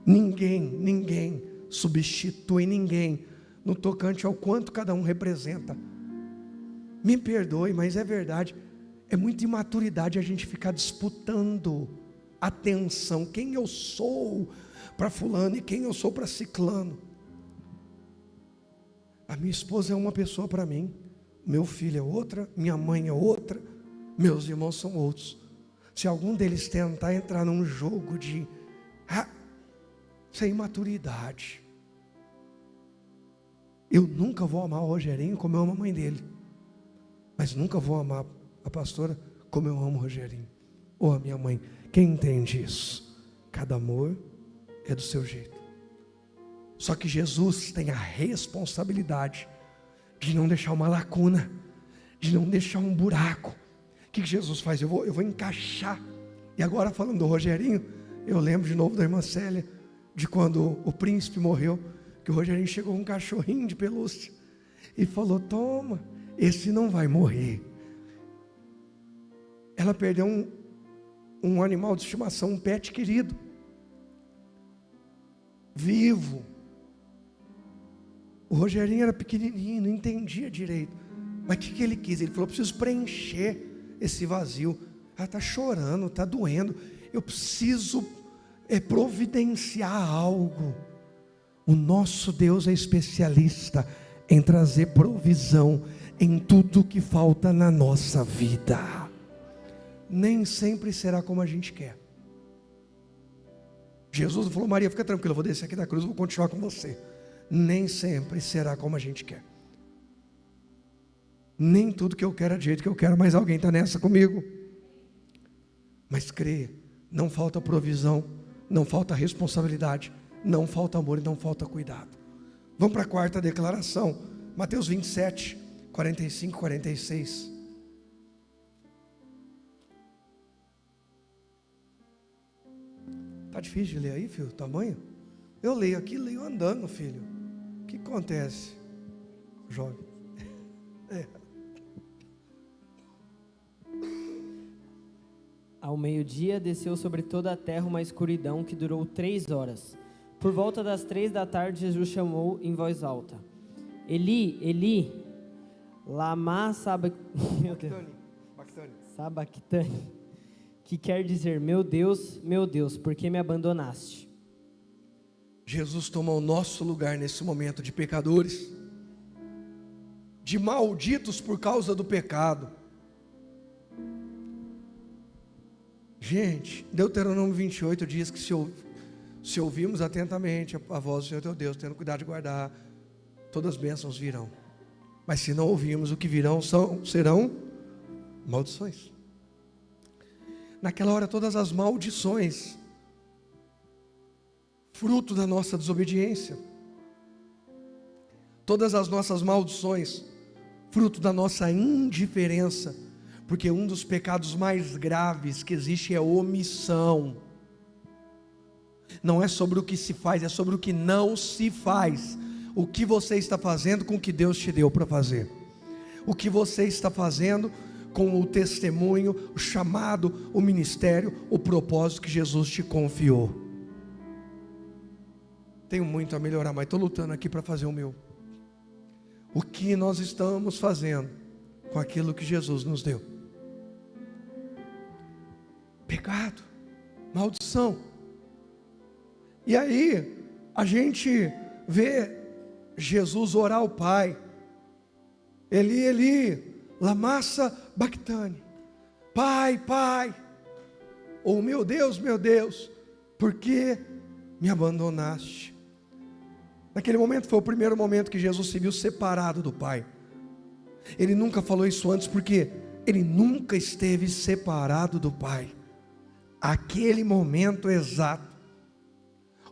ninguém substitui ninguém no tocante ao quanto cada um representa. Me perdoe, mas é verdade. É muita imaturidade a gente ficar disputando atenção, quem eu sou para fulano e quem eu sou para ciclano. A minha esposa é uma pessoa para mim, meu filho é outra, minha mãe é outra, meus irmãos são outros. Se algum deles tentar entrar num jogo de isso é imaturidade. Eu nunca vou amar o Rogerinho como eu amo a mãe dele, mas nunca vou amar a pastora como eu amo o Rogerinho ou a minha mãe. Quem entende isso? Cada amor é do seu jeito. Só que Jesus tem a responsabilidade de não deixar uma lacuna, de não deixar um buraco. O que Jesus faz? Eu vou encaixar. E agora, falando do Rogerinho, eu lembro de novo da irmã Célia, de quando o príncipe morreu, que o Rogerinho chegou com um cachorrinho de pelúcia e falou: toma, esse não vai morrer. Ela perdeu um animal de estimação, um pet querido, vivo. O Rogerinho era pequenininho, não entendia direito, mas o que ele quis? Ele falou: preciso preencher esse vazio. Ela está chorando, está doendo, eu preciso providenciar algo. O nosso Deus é especialista em trazer provisão em tudo que falta na nossa vida. Nem sempre será como a gente quer. Jesus falou: Maria, fica tranquila, eu vou descer aqui da cruz, vou continuar com você. Nem sempre será como a gente quer. Nem tudo que eu quero é do jeito que eu quero, mas alguém está nessa comigo. Mas creia, não falta provisão, não falta responsabilidade, não falta amor e não falta cuidado. Vamos para a quarta declaração, Mateus 27, 45, 46. Está difícil de ler aí, filho, tamanho? Eu leio aqui, leio andando, filho. O que acontece? Jovem. Ao meio-dia desceu sobre toda a terra uma escuridão que durou 3 horas. Por volta das 3 da tarde, Jesus chamou em voz alta: Eli, Eli, lama sabactani, que quer dizer: meu Deus, por que me abandonaste? Jesus tomou o nosso lugar nesse momento de pecadores, de malditos por causa do pecado. Gente, Deuteronômio 28 diz que se ouvirmos atentamente a voz do Senhor teu Deus, tendo cuidado de guardar, todas as bênçãos virão. Mas se não ouvirmos, o que virão serão maldições. Naquela hora, todas as maldições, fruto da nossa desobediência, todas as nossas maldições, fruto da nossa indiferença, porque um dos pecados mais graves que existe é a omissão. Não é sobre o que se faz, é sobre o que não se faz. O que você está fazendo com o que Deus te deu para fazer? O que você está fazendo com o testemunho, o chamado, o ministério, o propósito que Jesus te confiou? tenho muito a melhorar, mas estou lutando aqui para fazer o meu. O que nós estamos fazendo com aquilo que Jesus nos deu? Pecado, maldição. E aí a gente vê Jesus orar ao Pai. Eli, lama sabachthani. Pai, Pai. Ou meu Deus, por que me abandonaste? Naquele momento foi o primeiro momento que Jesus se viu separado do Pai. Ele nunca falou isso antes, porque ele nunca esteve separado do Pai. Aquele momento exato,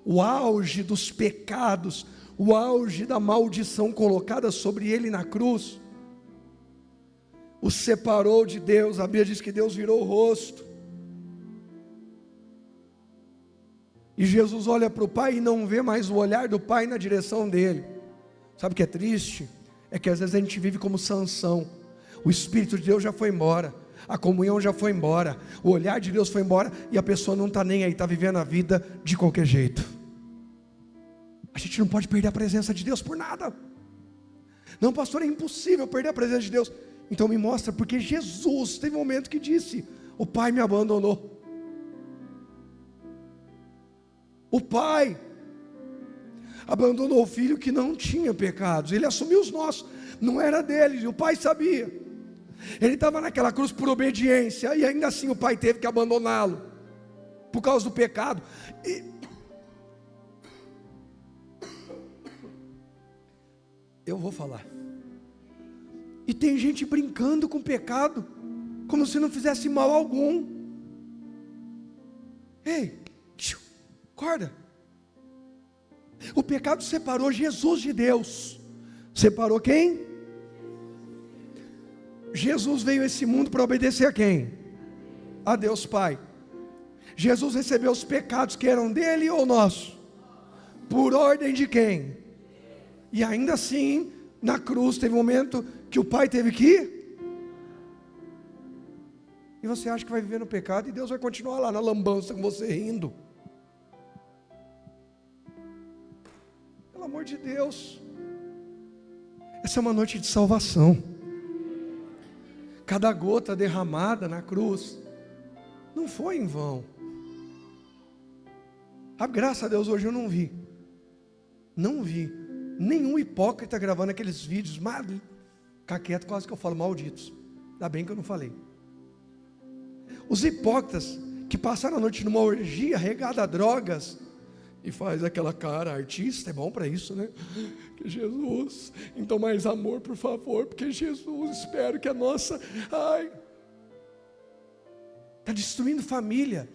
o auge dos pecados, o auge da maldição colocada sobre ele na cruz, o separou de Deus. A Bíblia diz que Deus virou o rosto, e Jesus olha para o Pai e não vê mais o olhar do Pai na direção dele. Sabe o que é triste? É que às vezes a gente vive como Sansão. O Espírito de Deus já foi embora, a comunhão já foi embora, o olhar de Deus foi embora, e a pessoa não está nem aí, está vivendo a vida de qualquer jeito. A gente não pode perder a presença de Deus por nada. Não, pastor, é impossível perder a presença de Deus. Então me mostra, porque Jesus teve um momento que disse: o Pai me abandonou. O Pai abandonou o Filho que não tinha pecados. Ele assumiu os nossos, não era dele, e o Pai sabia. Ele estava naquela cruz por obediência, e ainda assim o Pai teve que abandoná-lo, por causa do pecado. Eu vou falar. E tem gente brincando com o pecado, como se não fizesse mal algum. Ei, acorda. O pecado separou Jesus de Deus. Separou quem? Jesus veio a esse mundo para obedecer a quem? A Deus Pai. Jesus recebeu os pecados que eram dele ou nossos? Por ordem de quem? E ainda assim, na cruz teve um momento que o Pai teve que ir. E você acha que vai viver no pecado e Deus vai continuar lá na lambança com você rindo? Pelo amor de Deus. Essa é uma noite de salvação. Cada gota derramada na cruz não foi em vão. Graças a Deus hoje eu não vi nenhum hipócrita gravando aqueles vídeos, fica quieto, quase que eu falo malditos, ainda bem que eu não falei. Os hipócritas que passaram a noite numa orgia regada a drogas, e faz aquela cara, artista é bom para isso, né? Que Jesus, então mais amor por favor, porque Jesus, espero que a nossa, está destruindo família,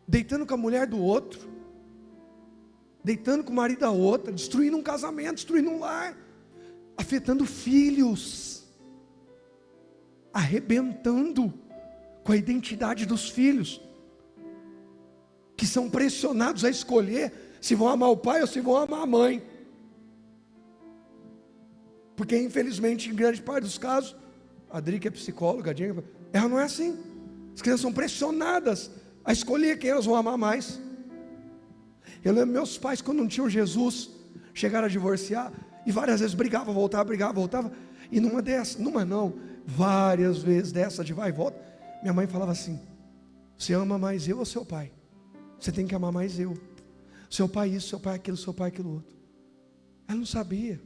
deitando com a mulher do outro, deitando com o marido da outra, destruindo um casamento, destruindo um lar, afetando filhos, arrebentando com a identidade dos filhos, que são pressionados a escolher se vão amar o pai ou se vão amar a mãe, porque infelizmente em grande parte dos casos, a Adri que é psicóloga, ela não é assim. As crianças são pressionadas a escolher quem elas vão amar mais. Eu lembro meus pais, quando não tinham Jesus, chegaram a divorciar, e várias vezes brigavam, voltava, e várias vezes dessa de vai e volta, minha mãe falava assim: você ama mais eu ou seu pai? Você tem que amar mais eu. Seu pai isso, seu pai aquilo, seu pai aquilo outro. Ela não sabia.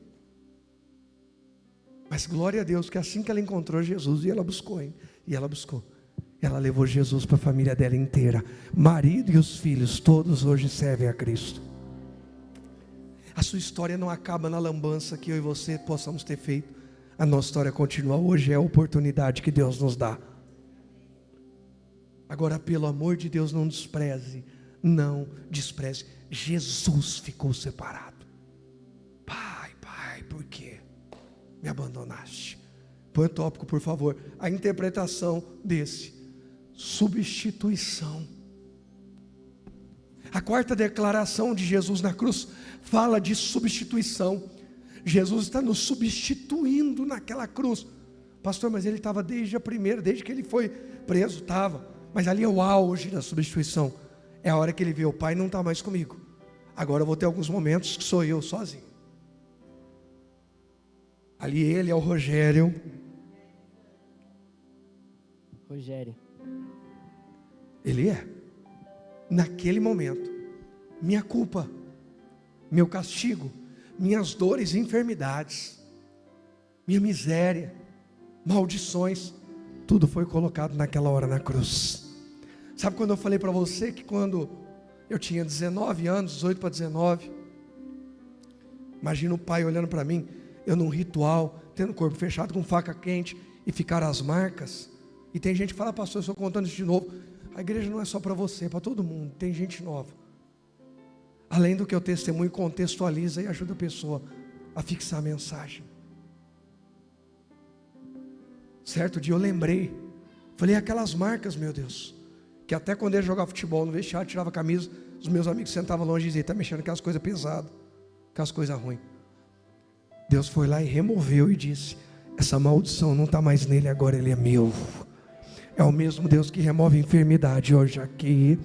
Mas glória a Deus, que assim que ela encontrou Jesus, e ela buscou, e ela buscou, ela levou Jesus para a família dela inteira. Marido e os filhos, todos hoje servem a Cristo. A sua história não acaba na lambança que eu e você possamos ter feito. A nossa história continua. Hoje é a oportunidade que Deus nos dá. Agora, pelo amor de Deus, não despreze. Não despreze. Jesus ficou separado. Pai, por quê me abandonaste? Põe o tópico, por favor. A interpretação desse: substituição. A quarta declaração de Jesus na cruz fala de substituição. Jesus está nos substituindo naquela cruz. Pastor, mas ele estava desde a primeira, desde que ele foi preso, estava. Mas ali é o auge da substituição. É a hora que ele vê: o Pai não está mais comigo, Agora eu vou ter alguns momentos que sou eu sozinho. Ali ele é o Rogério. Ele é. Naquele momento, minha culpa, meu castigo, minhas dores e enfermidades, minha miséria, maldições, tudo foi colocado naquela hora na cruz. Sabe quando eu falei para você que quando eu tinha 19 anos, 18 para 19, imagina o pai olhando para mim, eu num ritual, tendo o corpo fechado com faca quente, e ficaram as marcas. E tem gente que fala, pastor, eu estou contando isso de novo. A igreja não é só para você, é para todo mundo, tem gente nova. Além do que o testemunho contextualiza e ajuda a pessoa a fixar a mensagem. Certo dia eu lembrei, falei, aquelas marcas, meu Deus, que até quando eu ia jogar futebol no vestiário, tirava a camisa, os meus amigos sentavam longe e diziam, está mexendo com aquelas coisas pesadas, aquelas coisas ruins. Deus foi lá e removeu e disse, essa maldição não está mais nele, agora ele é meu. É o mesmo Deus que remove enfermidade hoje aqui.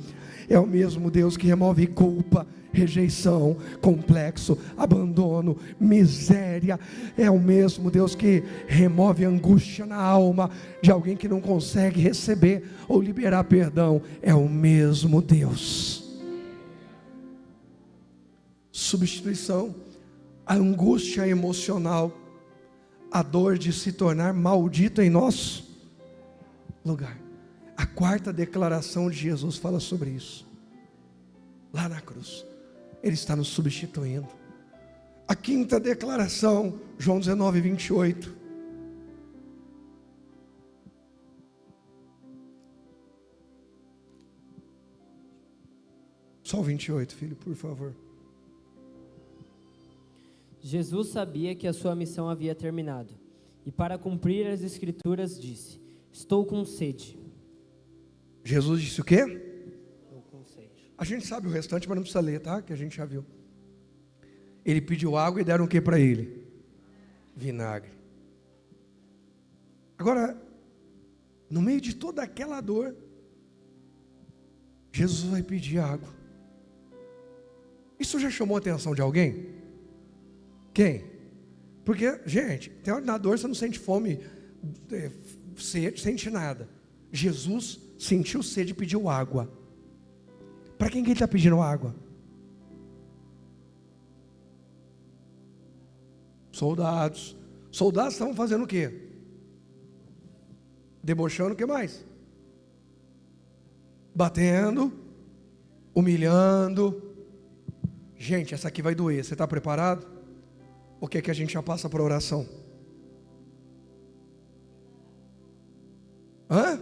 É o mesmo Deus que remove culpa, rejeição, complexo, abandono, miséria. É o mesmo Deus que remove angústia na alma de alguém que não consegue receber ou liberar perdão. É o mesmo Deus. Substituição, a angústia emocional, a dor de se tornar maldito em nosso lugar. A quarta declaração de Jesus fala sobre isso. Lá na cruz, Ele está nos substituindo. A quinta declaração, João 19, 28. Só o 28, filho, por favor. Jesus sabia que a sua missão havia terminado, e para cumprir as escrituras disse, estou com sede. Jesus disse o quê? Estou com sede. A gente sabe o restante, mas não precisa ler, tá? Que a gente já viu. Ele pediu água e deram o que para ele? Vinagre. Agora, no meio de toda aquela dor, Jesus vai pedir água. Isso já chamou a atenção de alguém? Quem? Porque, gente, tem hora na dor você não sente fome, sede, sente nada. Jesus sentiu sede e pediu água. Para quem que ele está pedindo água? Soldados. Soldados estavam fazendo o quê? Debochando, o que mais? Batendo, humilhando. Gente, essa aqui vai doer. Você está preparado? Ou quer que a gente já passa para a oração? Hã?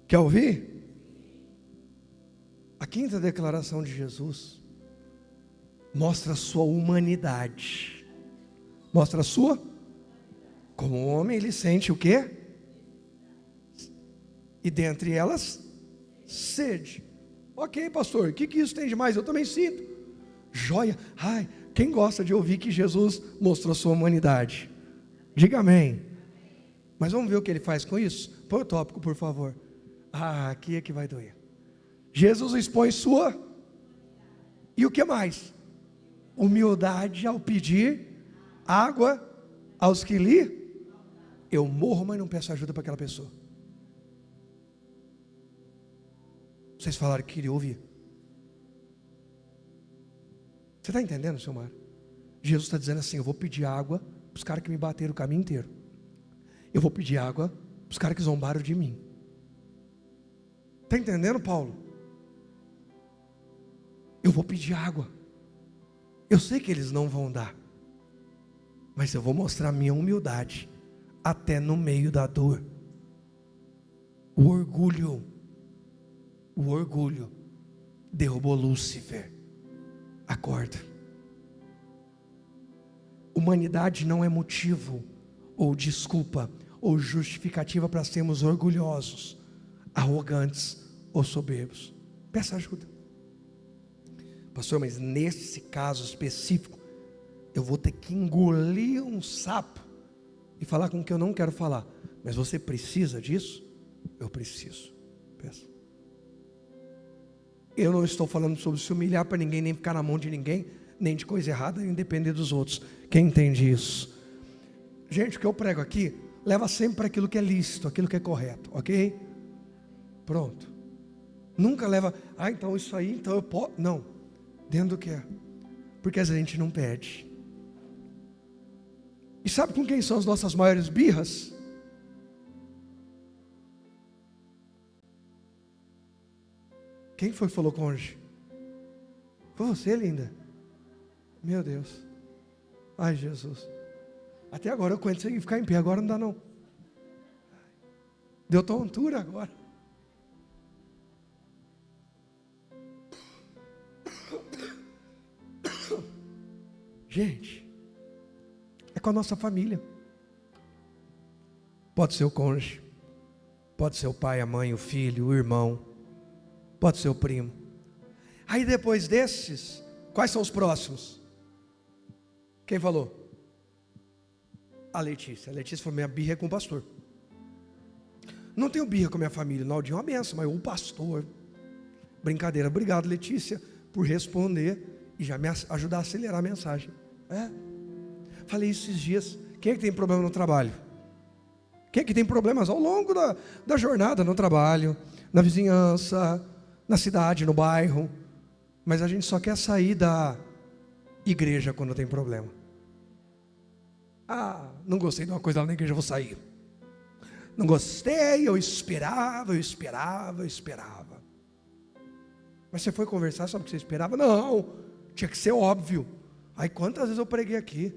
Quer ouvir? A quinta declaração de Jesus mostra a sua humanidade. Mostra a sua. Como homem, ele sente o quê? E dentre elas, sede. Ok, pastor, o que isso tem de mais? Eu também sinto. Joia. Ai, quem gosta de ouvir que Jesus mostrou a sua humanidade? Diga amém. Mas vamos ver o que ele faz com isso? Põe o tópico, por favor. Aqui é que vai doer. Jesus expõe sua. E o que mais? Humildade ao pedir água aos que lhe. Eu morro, mas não peço ajuda para aquela pessoa. Vocês falaram que queria ouvir. Você está entendendo, seu Mário? Jesus está dizendo assim, eu vou pedir água para os caras que me bateram o caminho inteiro. Eu vou pedir água para os caras que zombaram de mim. Está entendendo, Paulo? Eu vou pedir água. Eu sei que eles não vão dar, mas eu vou mostrar a minha humildade, até no meio da dor. O orgulho derrubou Lúcifer. Acorda. Humanidade não é motivo, ou desculpa, ou justificativa para sermos orgulhosos, arrogantes ou soberbos. Peça ajuda. Pastor, mas nesse caso específico, eu vou ter que engolir um sapo e falar com o que eu não quero falar. Mas você precisa disso? Eu preciso. Peça. Eu não estou falando sobre se humilhar para ninguém, nem ficar na mão de ninguém, nem de coisa errada, nem depender dos outros. Quem entende isso? Gente, o que eu prego aqui, leva sempre para aquilo que é lícito, aquilo que é correto, ok? Pronto. Nunca leva, então isso aí, então eu posso. Não, dentro do que é. Porque às vezes a gente não pede. E sabe com quem são as nossas maiores birras? Quem foi que falou cônjuge? Foi você, linda? Meu Deus. Ai, Jesus. Até agora eu consegui ficar em pé, agora não dá não. Deu tontura agora. Gente, é com a nossa família. Pode ser o cônjuge, pode ser o pai, a mãe, o filho, o irmão, pode ser o primo. Aí depois desses, quais são os próximos? Quem falou? A Letícia. A Letícia falou: minha birra é com o pastor. Não tenho birra com a minha família. Naldinho é uma benção, mas o pastor. Brincadeira. Obrigado, Letícia, por responder e já me ajudar a acelerar a mensagem. Falei isso esses dias. Quem é que tem problema no trabalho? Quem é que tem problemas ao longo da jornada no trabalho, na vizinhança, na cidade, no bairro? Mas a gente só quer sair da igreja quando tem problema. Não gostei de uma coisa lá na igreja, eu vou sair. Não gostei, eu esperava. Mas você foi conversar, sabe o que você esperava? Não, tinha que ser óbvio. Aí quantas vezes eu preguei aqui?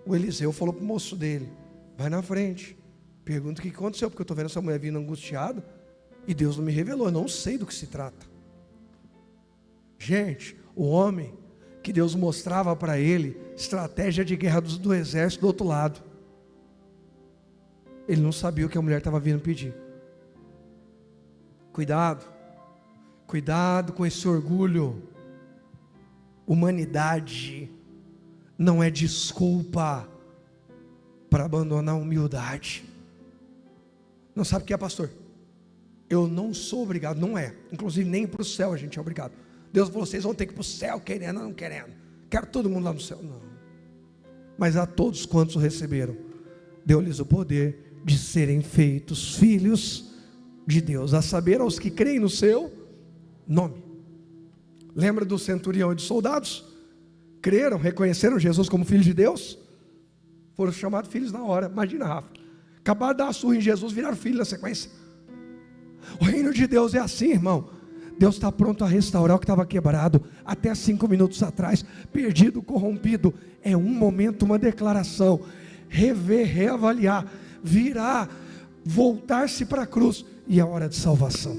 O Eliseu falou para o moço dele: vai na frente, pergunta o que aconteceu, porque eu estou vendo essa mulher vindo angustiada, e Deus não me revelou, eu não sei do que se trata. Gente, o homem que Deus mostrava para ele estratégia de guerra do exército do outro lado, ele não sabia o que a mulher estava vindo pedir. Cuidado com esse orgulho. Humanidade não é desculpa para abandonar a humildade. Não sabe o que é, pastor? Eu não sou obrigado, não é. Inclusive nem para o céu a gente é obrigado. Deus falou: vocês vão ter que ir para o céu, querendo ou não querendo. Quero todo mundo lá no céu. Não. Mas a todos quantos o receberam, deu-lhes o poder de serem feitos filhos de Deus, a saber, aos que creem no seu nome. Lembra do centurião e dos soldados? Creram, reconheceram Jesus como filho de Deus, foram chamados filhos na hora. Imagina, Rafa, acabaram de dar uma surra em Jesus, viraram filho na sequência. O reino de Deus é assim, irmão. Deus está pronto a restaurar o que estava quebrado até 5 minutos atrás, perdido, corrompido. É um momento, uma declaração, rever, reavaliar, virar, voltar-se para a cruz, e a hora de salvação.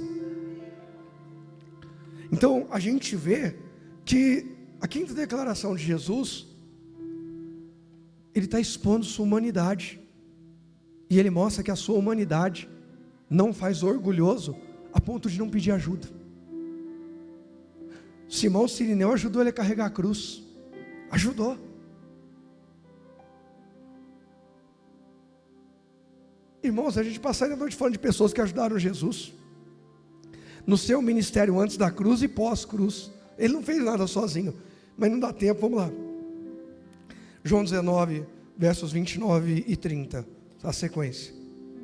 Então a gente vê que a quinta declaração de Jesus, ele está expondo sua humanidade, e ele mostra que a sua humanidade não faz orgulhoso a ponto de não pedir ajuda. Simão Sirineu ajudou ele a carregar a cruz, ajudou. Irmãos, a gente passaria a noite falando de pessoas que ajudaram Jesus no seu ministério antes da cruz e pós-cruz. Ele não fez nada sozinho, mas não dá tempo, vamos lá. João 19, versos 29 e 30, a sequência.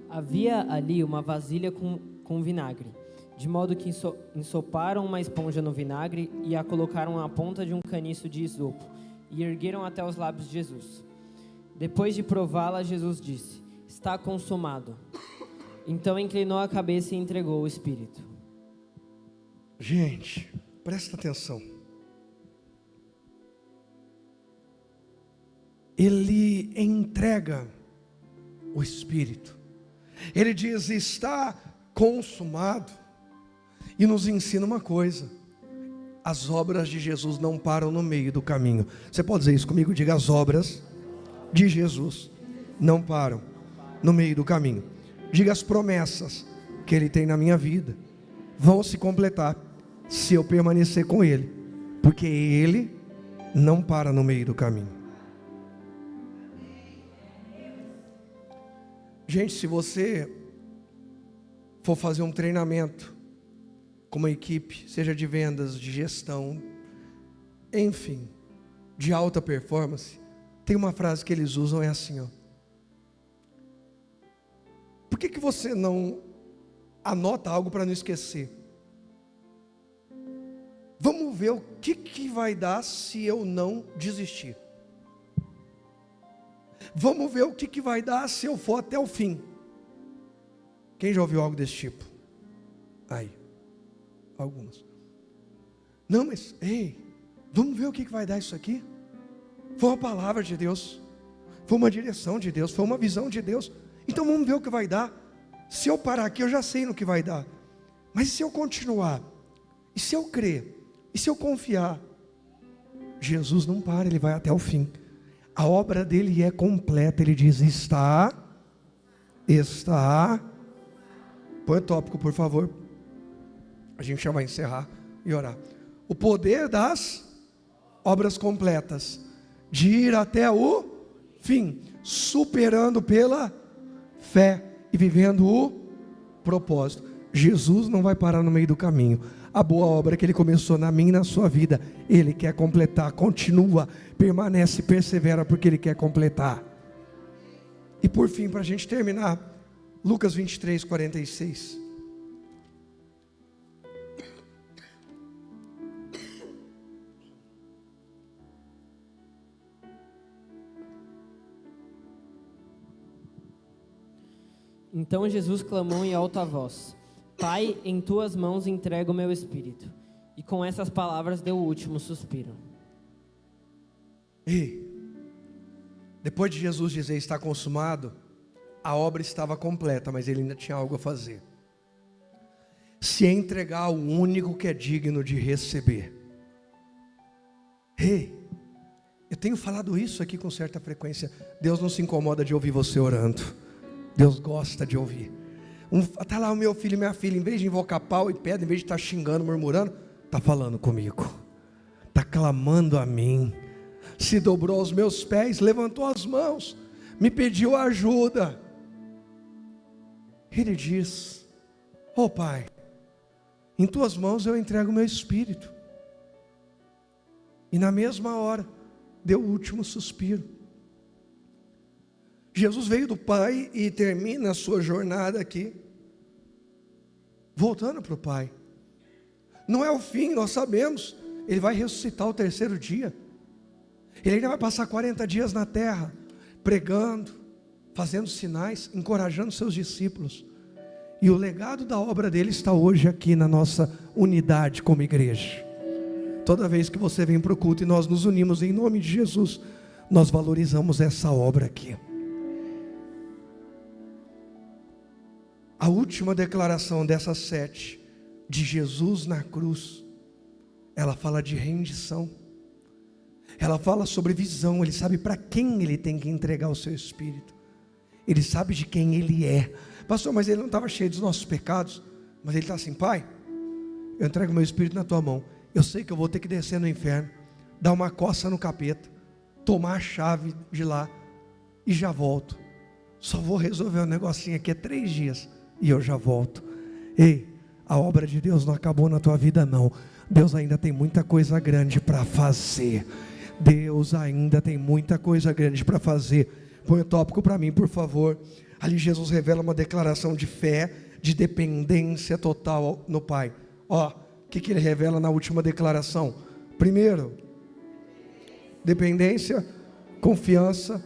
Havia ali uma vasilha com vinagre, de modo que ensoparam uma esponja no vinagre e a colocaram à ponta de um caniço de isopo e ergueram até os lábios de Jesus. Depois de prová-la, Jesus disse: está consumado. Então inclinou a cabeça e entregou o Espírito. Gente, presta atenção. Ele entrega o Espírito. Ele diz: está consumado. E nos ensina uma coisa: as obras de Jesus não param no meio do caminho. Você pode dizer isso comigo? Diga: as obras de Jesus não param no meio do caminho. Diga: as promessas que Ele tem na minha vida vão se completar se eu permanecer com Ele, porque Ele não para no meio do caminho. Gente, se você for fazer um treinamento com uma equipe, seja de vendas, de gestão, enfim, de alta performance, tem uma frase que eles usam, é assim, ó: por que você não anota algo para não esquecer? Vamos ver o que vai dar se eu não desistir. Vamos ver o que vai dar se eu for até o fim. Quem já ouviu algo desse tipo? Aí, algumas. Não, mas, ei, vamos ver o que vai dar isso aqui. Foi uma palavra de Deus, foi uma direção de Deus, foi uma visão de Deus. Então vamos ver o que vai dar. Se eu parar aqui, eu já sei no que vai dar. Mas e se eu continuar? E se eu crer? E se eu confiar? Jesus não para, Ele vai até o fim. A obra dele é completa. Ele diz: está. Põe o tópico, por favor. A gente já vai encerrar e orar. O poder das obras completas, de ir até o fim, superando pela fé e vivendo o propósito. Jesus não vai parar no meio do caminho. A boa obra que Ele começou na minha e na sua vida, Ele quer completar. Continua, permanece, persevera, porque Ele quer completar. E por fim, para a gente terminar, Lucas 23, 46. Então Jesus clamou em alta voz: Pai, em tuas mãos entrego o meu espírito. E com essas palavras deu o último suspiro. E depois de Jesus dizer está consumado, a obra estava completa, mas Ele ainda tinha algo a fazer. Se entregar ao único que é digno de receber. Eu tenho falado isso aqui com certa frequência. Deus não se incomoda de ouvir você orando. Deus gosta de ouvir. Está lá o meu filho e minha filha, em vez de invocar pau e pedra, em vez de estar xingando, murmurando, está falando comigo, está clamando a mim, se dobrou aos meus pés, levantou as mãos, me pediu ajuda. Ele diz: ó Pai, em tuas mãos eu entrego o meu espírito. E na mesma hora, deu o último suspiro. Jesus veio do Pai e termina a sua jornada aqui, voltando para o Pai. Não é o fim, nós sabemos. Ele vai ressuscitar o terceiro dia. Ele ainda vai passar 40 dias na terra, pregando, fazendo sinais, encorajando seus discípulos. E o legado da obra dele está hoje aqui na nossa unidade como igreja. Toda vez que você vem para o culto e nós nos unimos em nome de Jesus, nós valorizamos essa obra aqui. A última declaração dessas 7, de Jesus na cruz, ela fala de rendição, ela fala sobre visão. Ele sabe para quem ele tem que entregar o seu espírito, ele sabe de quem ele é. Pastor, mas ele não estava cheio dos nossos pecados? Mas ele está assim: Pai, eu entrego meu espírito na tua mão. Eu sei que eu vou ter que descer no inferno, dar uma coça no capeta, tomar a chave de lá e já volto. Só vou resolver um negocinho aqui, 3 dias e eu já volto. Ei, a obra de Deus não acabou na tua vida não. Deus ainda tem muita coisa grande para fazer. Deus ainda tem muita coisa grande para fazer. Põe o tópico para mim, por favor. Ali Jesus revela uma declaração de fé, de dependência total no Pai. Ó, o que ele revela na última declaração? Primeiro, dependência, confiança,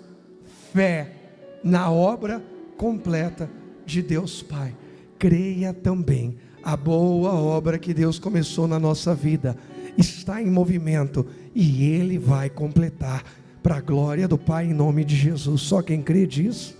fé na obra completa de Deus Pai. Creia também, a boa obra que Deus começou na nossa vida está em movimento e Ele vai completar para a glória do Pai em nome de Jesus. Só quem crê diz.